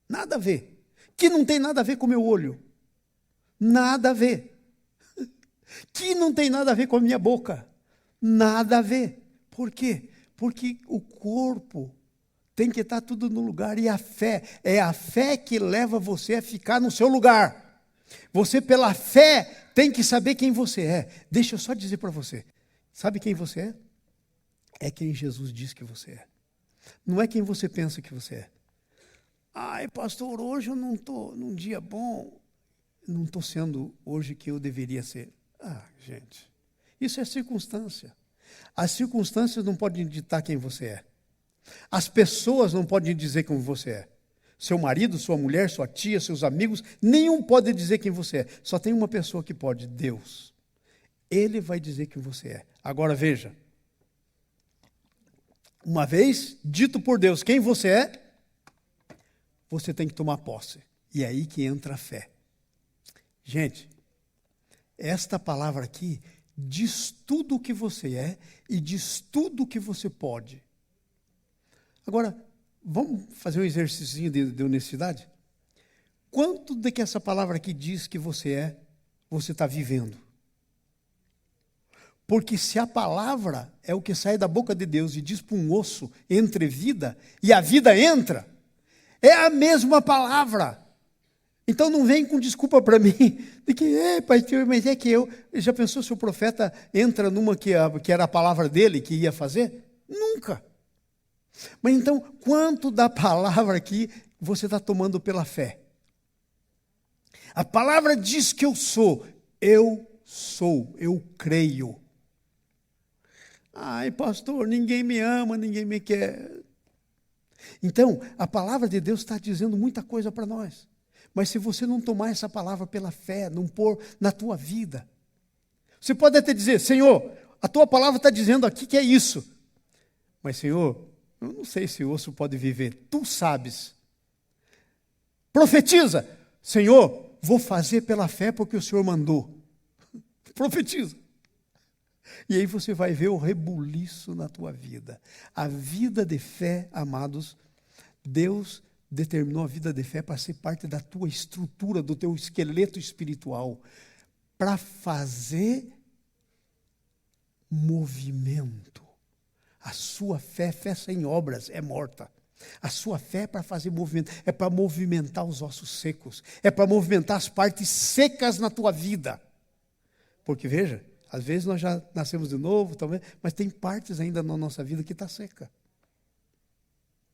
Speaker 1: Nada a ver. Que não tem nada a ver com o meu olho. Nada a ver. Que não tem nada a ver com a minha boca. Nada a ver. Por quê? Porque o corpo tem que estar tudo no lugar. E a fé, é a fé que leva você a ficar no seu lugar. Você, pela fé, tem que saber quem você é. Deixa eu só dizer para você. Sabe quem você é? É quem Jesus diz que você é. Não é quem você pensa que você é. Ai, pastor, hoje eu não estou num dia bom. Não estou sendo hoje que eu deveria ser. Ah, gente, isso é circunstância. As circunstâncias não podem ditar quem você é. As pessoas não podem dizer quem você é. Seu marido, sua mulher, sua tia, seus amigos, nenhum pode dizer quem você é. Só tem uma pessoa que pode, Deus. Ele vai dizer quem você é. Agora veja. Uma vez dito por Deus quem você é, você tem que tomar posse. E é aí que entra a fé. Gente, esta palavra aqui diz tudo o que você é e diz tudo o que você pode. Agora, vamos fazer um exercício de honestidade? Quanto de que essa palavra aqui diz que você está vivendo? Porque se a palavra é o que sai da boca de Deus e diz para um osso, entre vida, e a vida entra, é a mesma palavra. Então não vem com desculpa para mim, de que, pastor, mas é que eu... Já pensou se o profeta entra numa que era a palavra dele, que ia fazer? Nunca. Mas então, quanto da palavra aqui você está tomando pela fé? A palavra diz que eu sou, eu creio. Ai, pastor, ninguém me ama, ninguém me quer. Então, a palavra de Deus está dizendo muita coisa para nós. Mas se você não tomar essa palavra pela fé, não pôr na tua vida, você pode até dizer, Senhor, a tua palavra está dizendo aqui que é isso. Mas, Senhor, eu não sei se o osso pode viver. Tu sabes. Profetiza. Senhor, vou fazer pela fé porque o Senhor mandou. Profetiza. E aí você vai ver o rebuliço na tua vida. A vida de fé, amados, Deus determinou a vida de fé para ser parte da tua estrutura, do teu esqueleto espiritual, para fazer movimento. A sua fé sem obras é morta. A sua fé é para fazer movimento, é para movimentar os ossos secos, é para movimentar as partes secas na tua vida. Porque veja, às vezes nós já nascemos de novo, talvez, mas tem partes ainda na nossa vida que está seca.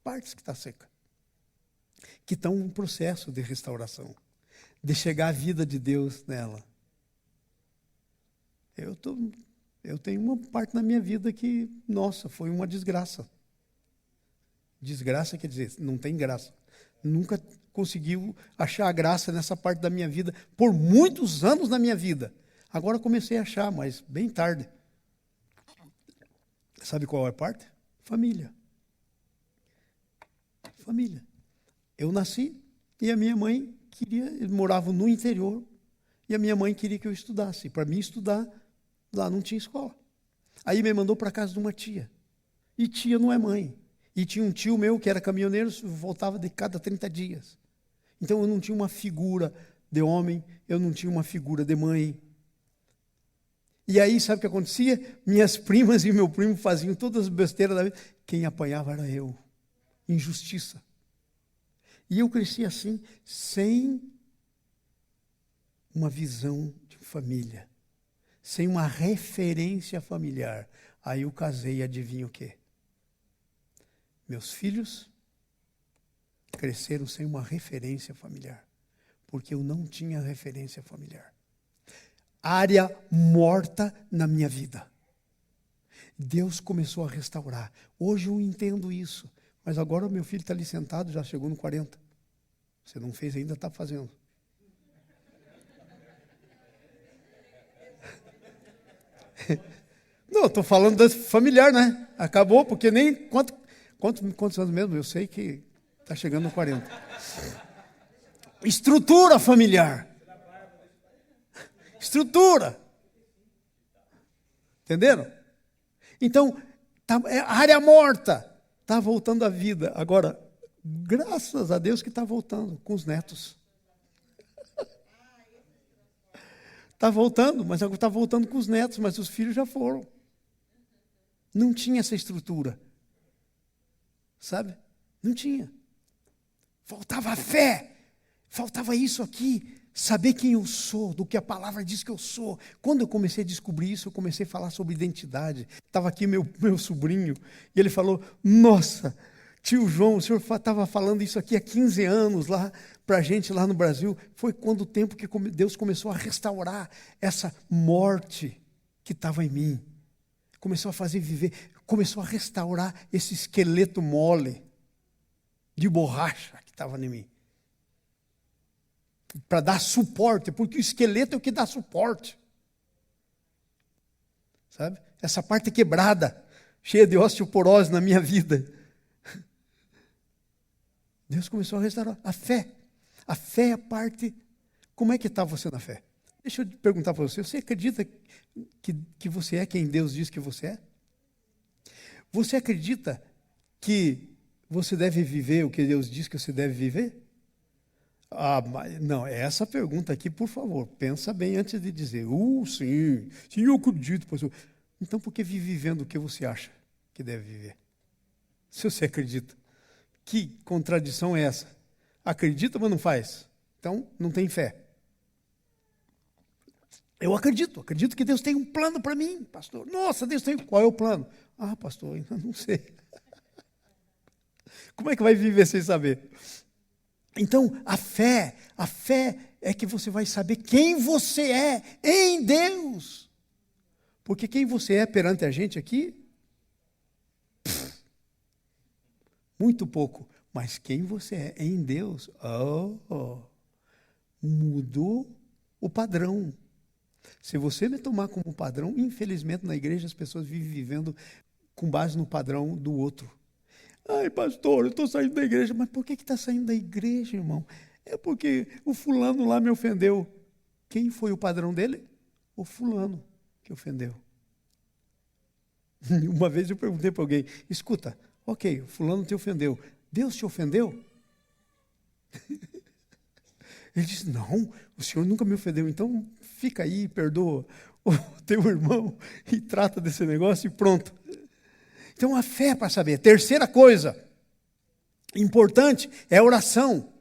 Speaker 1: Partes que está seca. Que estão em processo de restauração, de chegar a vida de Deus nela. Eu tenho uma parte na minha vida que, nossa, foi uma desgraça. Desgraça quer dizer, não tem graça. Nunca conseguiu achar a graça nessa parte da minha vida, por muitos anos na minha vida. Agora comecei a achar, mas bem tarde. Sabe qual é a parte? Família. Família. Eu nasci e a minha mãe morava no interior, e a minha mãe queria que eu estudasse. Para mim estudar, lá não tinha escola. Aí me mandou para casa de uma tia. E tia não é mãe. E tinha um tio meu que era caminhoneiro, voltava de cada 30 dias. Então eu não tinha uma figura de homem, eu não tinha uma figura de mãe. E aí, sabe o que acontecia? Minhas primas e meu primo faziam todas as besteiras da vida. Quem apanhava era eu. Injustiça. E eu cresci assim, sem uma visão de família, sem uma referência familiar. Aí eu casei e adivinha o quê? Meus filhos cresceram sem uma referência familiar, porque eu não tinha referência familiar. Área morta na minha vida. Deus começou a restaurar. Hoje eu entendo isso. Mas agora o meu filho está ali sentado, já chegou no 40. Você não fez ainda, está fazendo. Não, estou falando da familiar, né? Acabou, porque nem... Quantos anos mesmo? Eu sei que está chegando no 40. Estrutura familiar. Estrutura. Entenderam? Então, é área morta. Está voltando à vida. Agora, graças a Deus que está voltando com os netos. Está voltando, mas está voltando com os netos, mas os filhos já foram. Não tinha essa estrutura. Sabe? Não tinha. Faltava a fé. Faltava isso aqui. Saber quem eu sou, do que a palavra diz que eu sou. Quando eu comecei a descobrir isso, eu comecei a falar sobre identidade. Estava aqui meu sobrinho, e ele falou, nossa, Tio João, o senhor estava falando isso aqui há 15 anos lá para a gente lá no Brasil. Foi quando o tempo que Deus começou a restaurar essa morte que estava em mim. Começou a fazer viver, começou a restaurar esse esqueleto mole de borracha que estava em mim. Para dar suporte, porque o esqueleto é o que dá suporte. Sabe? Essa parte quebrada, cheia de osteoporose na minha vida. Deus começou a restaurar a fé. A fé é a parte... Como é que está você na fé? Deixa eu perguntar para você. Você acredita que você é quem Deus diz que você é? Você acredita que você deve viver o que Deus diz que você deve viver? Não, essa pergunta aqui, por favor, pensa bem antes de dizer. Sim, eu acredito, pastor. Então, por que vive vivendo o que você acha que deve viver? Se você acredita. Que contradição é essa? Acredita, mas não faz. Então, não tem fé. Eu acredito que Deus tem um plano para mim, pastor. Nossa, Deus tem... Qual é o plano? Pastor, ainda não sei. Como é que vai viver sem saber? Então, a fé é que você vai saber quem você é em Deus. Porque quem você é perante a gente aqui, muito pouco. Mas quem você é em Deus, mudou o padrão. Se você me tomar como padrão, infelizmente na igreja as pessoas vivem vivendo com base no padrão do outro. Pastor, eu estou saindo da igreja. Mas por que está saindo da igreja, irmão? É porque o fulano lá me ofendeu. Quem foi o padrão dele? O fulano que ofendeu. Uma vez eu perguntei para alguém, escuta, ok, o fulano te ofendeu. Deus te ofendeu? Ele disse, não, o senhor nunca me ofendeu, então fica aí, perdoa o teu irmão e trata desse negócio e pronto. Então a fé para saber. Terceira coisa importante é a oração.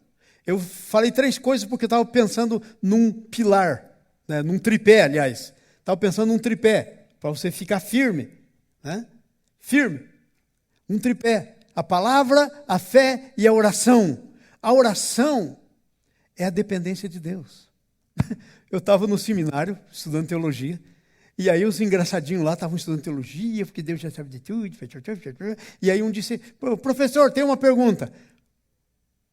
Speaker 1: Eu falei 3 coisas porque eu estava pensando num pilar, né, num tripé, aliás. Estava pensando num tripé, para você ficar firme. Né? Firme. Um tripé. A palavra, a fé e a oração. A oração é a dependência de Deus. Eu estava no seminário, estudando teologia, e aí os engraçadinhos lá estavam estudando teologia, porque Deus já sabe de tudo. E aí um disse, professor, tem uma pergunta.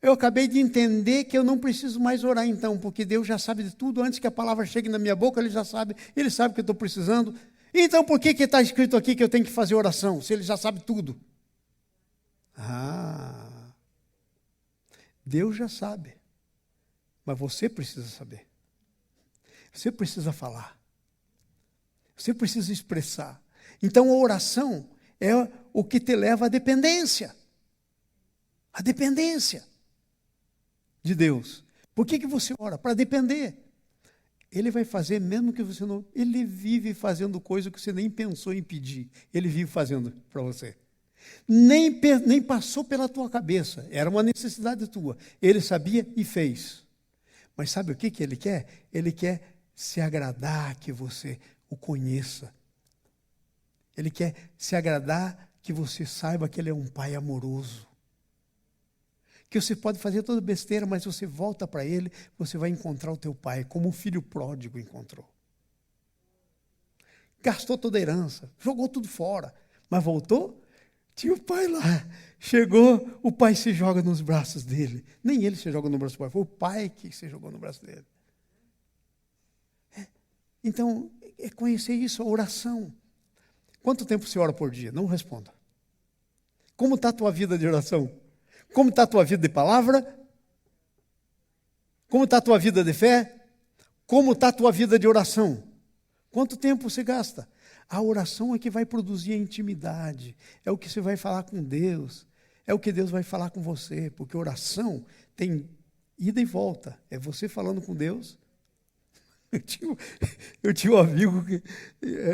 Speaker 1: Eu acabei de entender que eu não preciso mais orar então, porque Deus já sabe de tudo, antes que a palavra chegue na minha boca, Ele já sabe, Ele sabe que eu estou precisando. Então por que está escrito aqui que eu tenho que fazer oração, se Ele já sabe tudo? Deus já sabe, mas você precisa saber. Você precisa falar. Você precisa expressar. Então a oração é o que te leva à dependência. A dependência de Deus. Por que você ora? Para depender. Ele vai fazer mesmo que você não... Ele vive fazendo coisa que você nem pensou em pedir. Ele vive fazendo para você. Nem passou pela tua cabeça. Era uma necessidade tua. Ele sabia e fez. Mas sabe o que Ele quer? Ele quer se agradar que você o conheça. Ele quer se agradar que você saiba que Ele é um Pai amoroso. Que você pode fazer toda besteira, mas você volta para Ele, você vai encontrar o teu Pai, como o filho pródigo encontrou. Gastou toda a herança, jogou tudo fora, mas voltou, tinha o pai lá. Chegou, o pai se joga nos braços dele. Nem ele se joga no braço do pai, foi o pai que se jogou no braço dele. Então, é conhecer isso, a oração. Quanto tempo você ora por dia? Não responda. Como está a tua vida de oração? Como está a tua vida de palavra? Como está a tua vida de fé? Como está a tua vida de oração? Quanto tempo você gasta? A oração é que vai produzir a intimidade. É o que você vai falar com Deus. É o que Deus vai falar com você. Porque oração tem ida e volta. É você falando com Deus. Eu tinha um amigo que...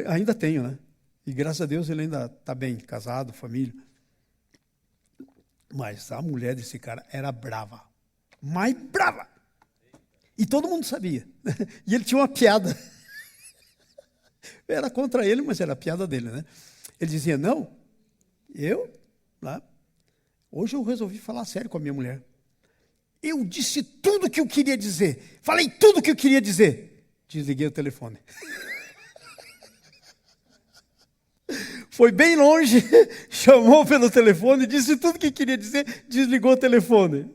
Speaker 1: Ainda tenho, né? E graças a Deus ele ainda está bem, casado, família. Mas a mulher desse cara era brava. Mais brava. E todo mundo sabia. E ele tinha uma piada. Era contra ele, mas era a piada dele, né? Ele dizia, não, eu, lá, Hoje eu resolvi falar sério com a minha mulher. Eu disse tudo o que eu queria dizer. Falei tudo o que eu queria dizer. Desliguei o telefone. Foi bem longe, chamou pelo telefone, disse tudo o que queria dizer, desligou o telefone.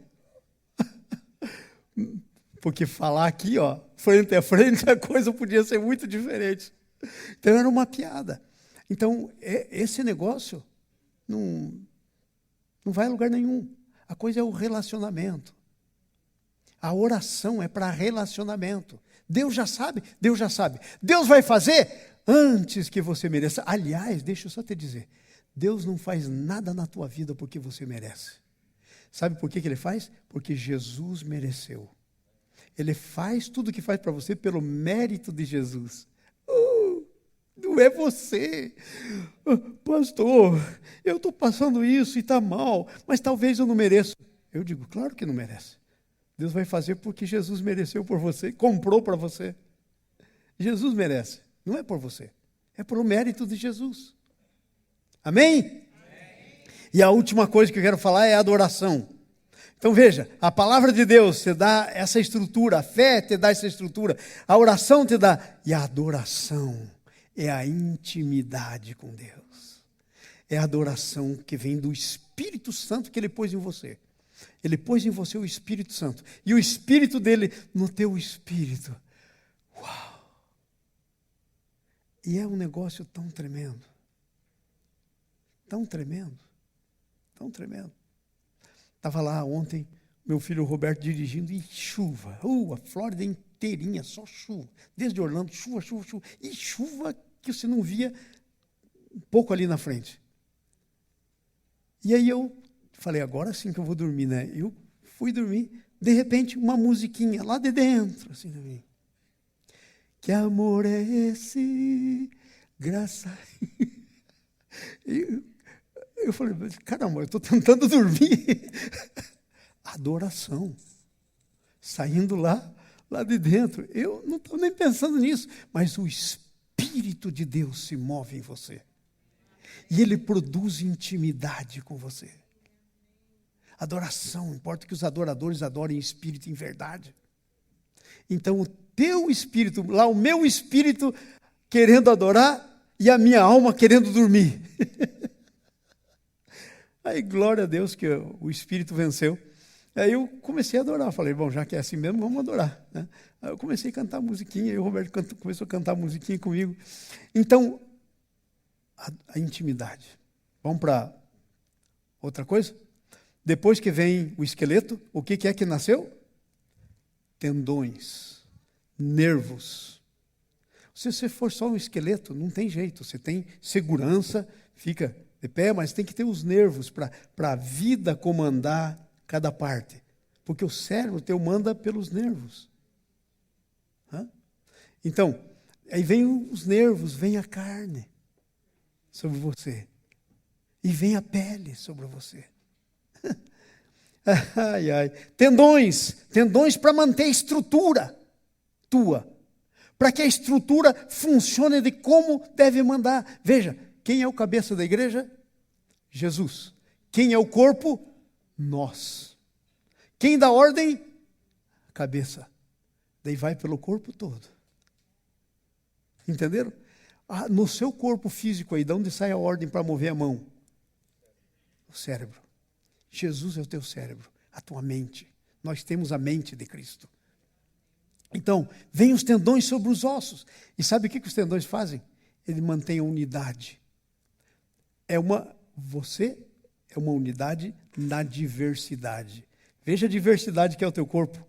Speaker 1: Porque falar aqui, ó, frente a frente, a coisa podia ser muito diferente. Então era uma piada. Então, esse negócio não vai a lugar nenhum. A coisa é o relacionamento. A oração é para relacionamento. Deus já sabe, Deus já sabe. Deus vai fazer antes que você mereça. Aliás, deixa eu só te dizer, Deus não faz nada na tua vida porque você merece. Sabe por que Ele faz? Porque Jesus mereceu. Ele faz tudo o que faz para você pelo mérito de Jesus. Não é você. Pastor, eu estou passando isso e está mal, mas talvez eu não mereça. Eu digo, claro que não merece. Deus vai fazer porque Jesus mereceu por você, comprou para você. Jesus merece, não é por você, é pelo mérito de Jesus. Amém? Amém? E a última coisa que eu quero falar é a adoração. Então veja, a palavra de Deus te dá essa estrutura, a fé te dá essa estrutura, a oração te dá, e a adoração é a intimidade com Deus. É a adoração que vem do Espírito Santo que Ele pôs em você. Ele pôs em você o Espírito Santo. E o Espírito dele no teu espírito. Uau! E é um negócio tão tremendo. Tão tremendo. Tão tremendo. Estava lá ontem, meu filho Roberto dirigindo e chuva. A Flórida inteirinha, só chuva. Desde Orlando, chuva, chuva, chuva. E chuva que você não via um pouco ali na frente. E aí eu falei, agora sim que eu vou dormir, né? Eu fui dormir, de repente uma musiquinha lá de dentro, assim, também. Que amor é esse? Graça. Eu falei, caramba, eu estou tentando dormir. Adoração. Saindo lá de dentro. Eu não estou nem pensando nisso, mas o Espírito de Deus se move em você. E Ele produz intimidade com você. Adoração, importa que os adoradores adorem em espírito e em verdade. Então, o teu espírito, lá o meu espírito querendo adorar e a minha alma querendo dormir. Aí, glória a Deus que o espírito venceu. Aí eu comecei a adorar. Falei, bom, já que é assim mesmo, vamos adorar, né? Aí eu comecei a cantar musiquinha, e o Roberto começou a cantar musiquinha comigo. Então, a intimidade. Vamos para outra coisa? Depois que vem o esqueleto, o que é que nasceu? Tendões, nervos. Se você for só um esqueleto, não tem jeito. Você tem segurança, fica de pé, mas tem que ter os nervos para a vida comandar cada parte. Porque o cérebro teu manda pelos nervos. Então, aí vem os nervos, vem a carne sobre você. E vem a pele sobre você. Ai, ai. Tendões para manter a estrutura tua. Para que a estrutura funcione de como deve mandar. Veja, quem é o cabeça da igreja? Jesus. Quem é o corpo? Nós. Quem dá ordem? A cabeça. Daí vai pelo corpo todo. Entenderam? No seu corpo físico aí, de onde sai a ordem para mover a mão? O cérebro. Jesus é o teu cérebro, a tua mente. Nós temos a mente de Cristo. Então, vem os tendões sobre os ossos. E sabe o que os tendões fazem? Ele mantém a unidade. Você é uma unidade na diversidade. Veja a diversidade que é o teu corpo.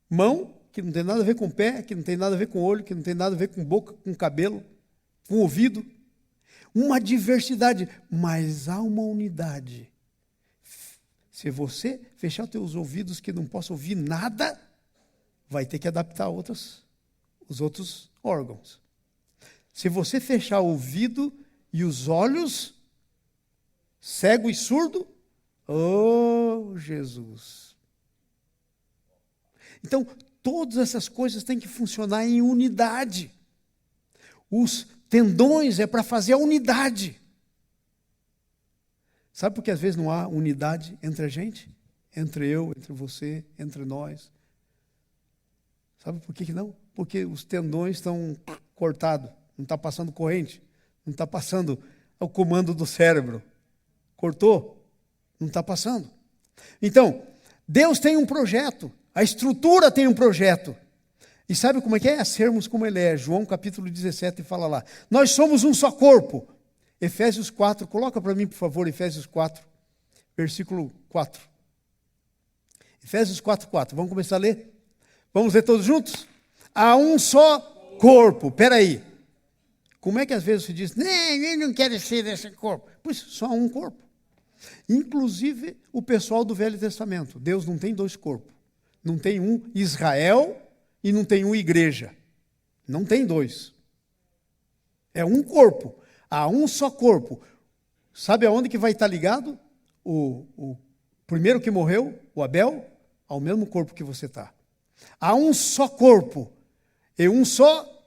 Speaker 1: Mão, que não tem nada a ver com pé, que não tem nada a ver com olho, que não tem nada a ver com boca, com cabelo, com ouvido. Uma diversidade, mas há uma unidade. Se você fechar os teus ouvidos que não possa ouvir nada, vai ter que adaptar os outros órgãos. Se você fechar o ouvido e os olhos, cego e surdo, oh Jesus! Então, todas essas coisas têm que funcionar em unidade. Os tendões é para fazer a unidade. Sabe por que às vezes não há unidade entre a gente? Entre eu, entre você, entre nós. Sabe por que não? Porque os tendões estão cortados, não está passando corrente, não está passando o comando do cérebro. Cortou? Não está passando. Então, Deus tem um projeto, a estrutura tem um projeto. E sabe como é que é? Sermos como Ele é. João capítulo 17 fala lá. Nós somos um só corpo. Efésios 4, coloca para mim, por favor, Efésios 4, versículo 4. Efésios 4:4. Vamos começar a ler? Vamos ler todos juntos? Há um só corpo. Espera aí. Como é que às vezes se diz, eu não quero ser desse corpo? Pois só há um corpo. Inclusive o pessoal do Velho Testamento. Deus não tem dois corpos. Não tem um Israel e não tem um igreja. Não tem dois. É um corpo. Há um só corpo. Sabe aonde que vai estar ligado? O primeiro que morreu, o Abel, ao mesmo corpo que você está. Há um só corpo. E um só,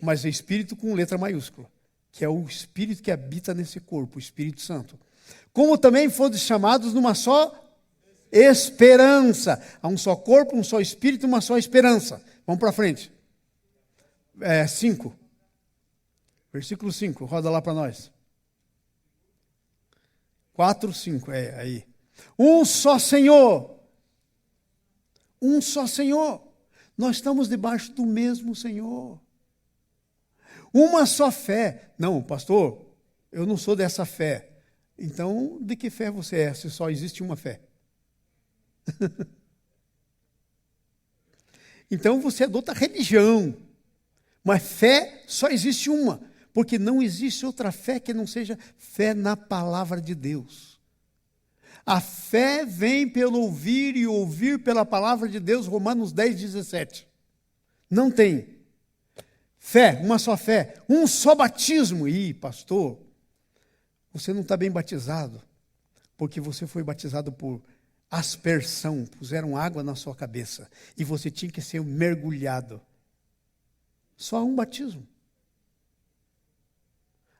Speaker 1: mas é espírito com letra maiúscula. Que é o espírito que habita nesse corpo, o Espírito Santo. Como também foram chamados numa só esperança. Há um só corpo, um só espírito, uma só esperança. Vamos para frente. 5. Versículo 5, roda lá para nós. 4, 5, aí. Um só Senhor. Um só Senhor. Nós estamos debaixo do mesmo Senhor. Uma só fé. Não, pastor, eu não sou dessa fé. Então, de que fé você é, se só existe uma fé? Então, você é de outra religião. Mas fé só existe uma. Porque não existe outra fé que não seja fé na palavra de Deus. A fé vem pelo ouvir e ouvir pela palavra de Deus, Romanos 10, 17. Não tem. Fé, uma só fé, um só batismo. Ih, pastor, você não está bem batizado, porque você foi batizado por aspersão, puseram água na sua cabeça, e você tinha que ser mergulhado. Só um batismo.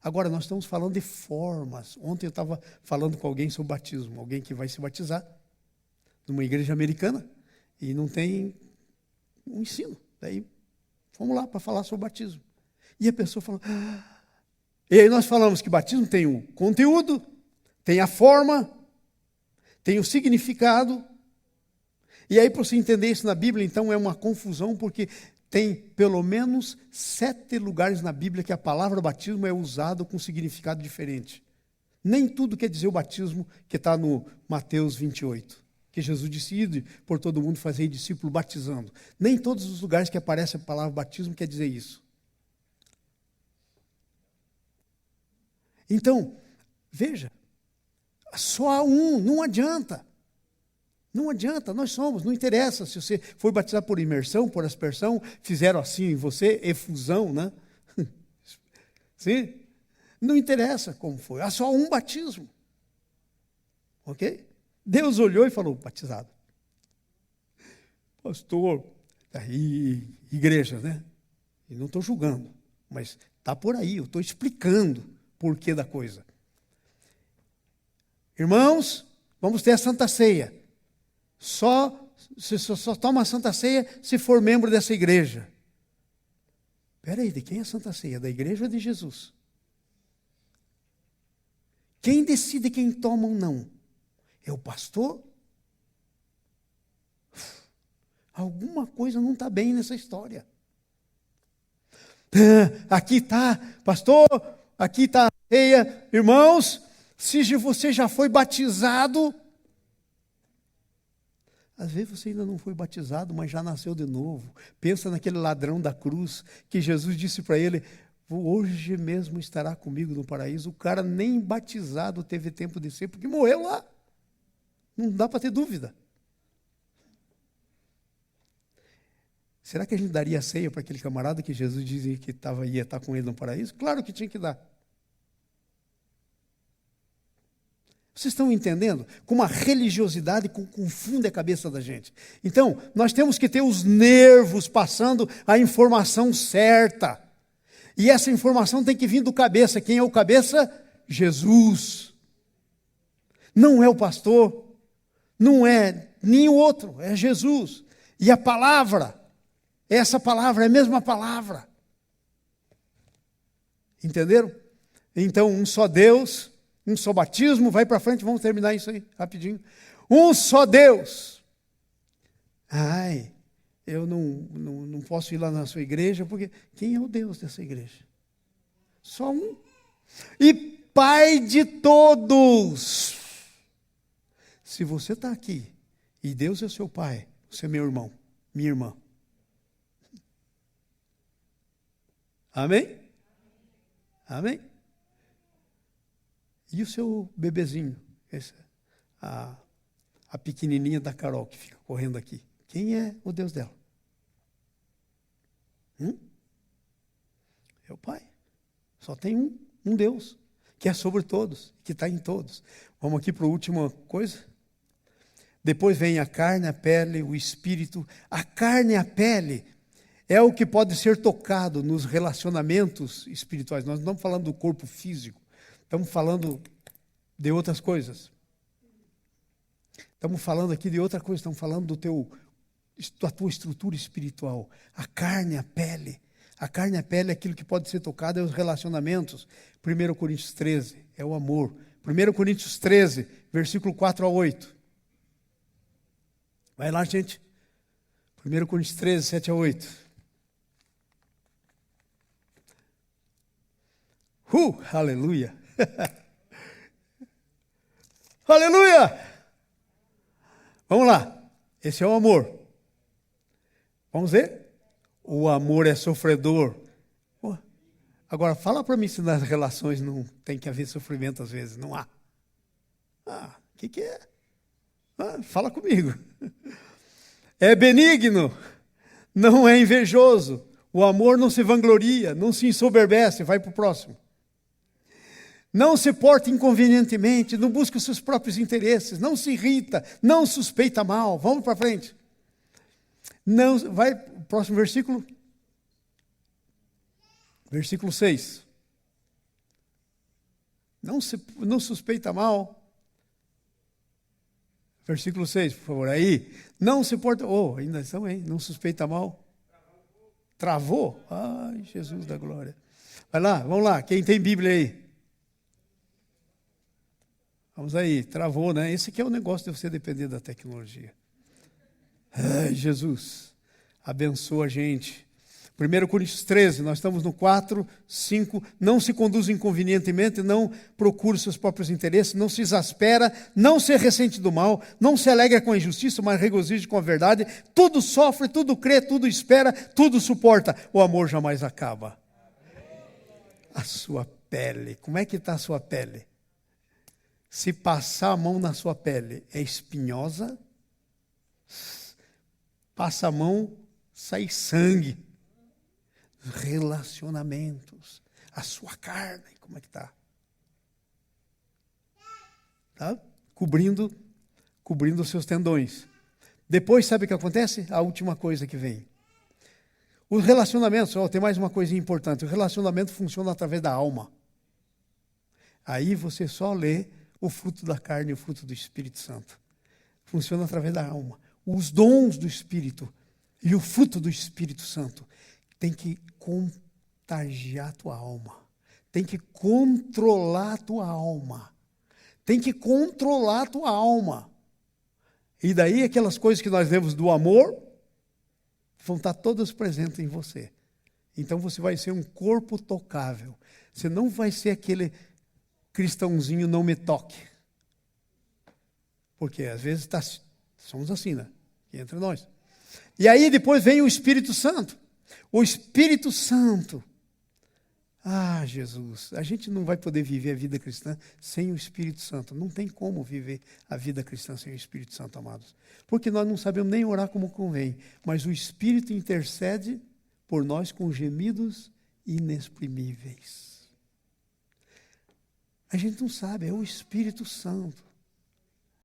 Speaker 1: Agora, nós estamos falando de formas. Ontem eu estava falando com alguém sobre batismo, alguém que vai se batizar numa igreja americana e não tem um ensino. Daí, fomos lá para falar sobre batismo. E a pessoa falou... E aí nós falamos que batismo tem o conteúdo, tem a forma, tem o significado. E aí, para você entender isso na Bíblia, então é uma confusão, porque... Tem pelo menos 7 lugares na Bíblia que a palavra batismo é usada com significado diferente. Nem tudo quer dizer o batismo que está no Mateus 28. Que Jesus disse, ide por todo mundo fazer discípulo batizando. Nem todos os lugares que aparece a palavra batismo quer dizer isso. Então, veja, só há um, não adianta. Não adianta, nós somos, não interessa se você foi batizado por imersão, por aspersão, fizeram assim em você, efusão, né? Sim? Não interessa como foi, há só um batismo. Ok? Deus olhou e falou, batizado. Pastor, aí, igreja, né? E não estou julgando, mas está por aí, eu estou explicando o porquê da coisa. Irmãos, vamos ter a Santa Ceia. Você só toma a Santa Ceia se for membro dessa igreja. Espera aí, de quem é a Santa Ceia? Da igreja ou de Jesus? Quem decide quem toma ou não? É o pastor? Alguma coisa não está bem nessa história. Aqui está, pastor, aqui está a ceia. Irmãos, se você já foi batizado... Às vezes você ainda não foi batizado, mas já nasceu de novo. Pensa naquele ladrão da cruz, que Jesus disse para ele, hoje mesmo estará comigo no paraíso. O cara nem batizado teve tempo de ser, porque morreu lá. Não dá para ter dúvida. Será que a gente daria ceia para aquele camarada que Jesus dizia que ia estar com ele no paraíso? Claro que tinha que dar. Vocês estão entendendo? Como a religiosidade confunde a cabeça da gente. Então, nós temos que ter os nervos passando a informação certa. E essa informação tem que vir do cabeça. Quem é o cabeça? Jesus. não é o pastor, não é nem o outro, é Jesus. E a palavra, essa palavra é a mesma palavra. Entenderam? Então, um só Deus, um só batismo, vai para frente, vamos terminar isso aí, rapidinho. Um só Deus. Ai, eu não posso ir lá na sua igreja, porque quem é o Deus dessa igreja? Só um. E Pai de todos. Se você está aqui, e Deus é seu Pai, você é meu irmão, minha irmã. Amém? Amém? E o seu bebezinho, a pequenininha da Carol que fica correndo aqui. Quem é o Deus dela? É o Pai. Só tem um Deus, que é sobre todos, que está em todos. Vamos aqui para a última coisa. Depois vem a carne, a pele, o espírito. A carne e a pele é o que pode ser tocado nos relacionamentos espirituais. Nós não estamos falando do corpo físico, estamos falando de outras coisas. Estamos falando aqui de outra coisa, estamos falando da tua estrutura espiritual. A carne, a pele. A carne e a pele é aquilo que pode ser tocado, é os relacionamentos. 1 Coríntios 13, é o amor. 1 Coríntios 13, versículo 4 a 8. Vai lá, gente. 1 Coríntios 13, 7 a 8. Aleluia. Aleluia. Vamos lá. Esse é o amor. Vamos ver? O amor é sofredor. Agora, fala para mim se nas relações não tem que haver sofrimento às vezes. Não há. O que é? Fala comigo. É benigno, não é invejoso. O amor não se vangloria, não se ensoberbece. Vai para o próximo. Não se porta inconvenientemente, não busca os seus próprios interesses, não se irrita, não suspeita mal. Vamos para frente. Não, vai para o próximo versículo. Versículo 6. Não suspeita mal. Versículo 6, por favor. Aí, não se porta... ainda estão aí. Não suspeita mal. Travou? Ai, Jesus da glória. Vai lá, vamos lá. Quem tem Bíblia aí? Vamos aí. Travou, né? Esse aqui é o negócio de você depender da tecnologia. Ai, Jesus. Abençoa a gente. 1 Coríntios 13, nós estamos no 4, 5. Não se conduz inconvenientemente, não procura seus próprios interesses, não se exaspera, não se ressente do mal, não se alegra com a injustiça, mas regozija com a verdade. Tudo sofre, tudo crê, tudo espera, tudo suporta. O amor jamais acaba. A sua pele, como é que está a sua pele? Se passar a mão na sua pele, é espinhosa? Passa a mão, sai sangue. Relacionamentos, a sua carne, como é que está? Tá? Cobrindo os seus tendões. Depois, sabe o que acontece? A última coisa que vem. Os relacionamentos, tem mais uma coisa importante. O relacionamento funciona através da alma. Aí você só lê o fruto da carne e o fruto do Espírito Santo. Funciona através da alma. Os dons do Espírito e o fruto do Espírito Santo tem que contagiar a tua alma. Tem que controlar a tua alma. Tem que controlar a tua alma. E daí aquelas coisas que nós vemos do amor vão estar todas presentes em você. Então você vai ser um corpo tocável. Você não vai ser aquele cristãozinho não me toque. Porque às vezes somos assim, né? Entre nós. E aí depois vem o Espírito Santo. O Espírito Santo. Jesus, a gente não vai poder viver a vida cristã sem o Espírito Santo. Não tem como viver a vida cristã sem o Espírito Santo, amados. Porque nós não sabemos nem orar como convém. Mas o Espírito intercede por nós com gemidos inexprimíveis. A gente não sabe, é o Espírito Santo.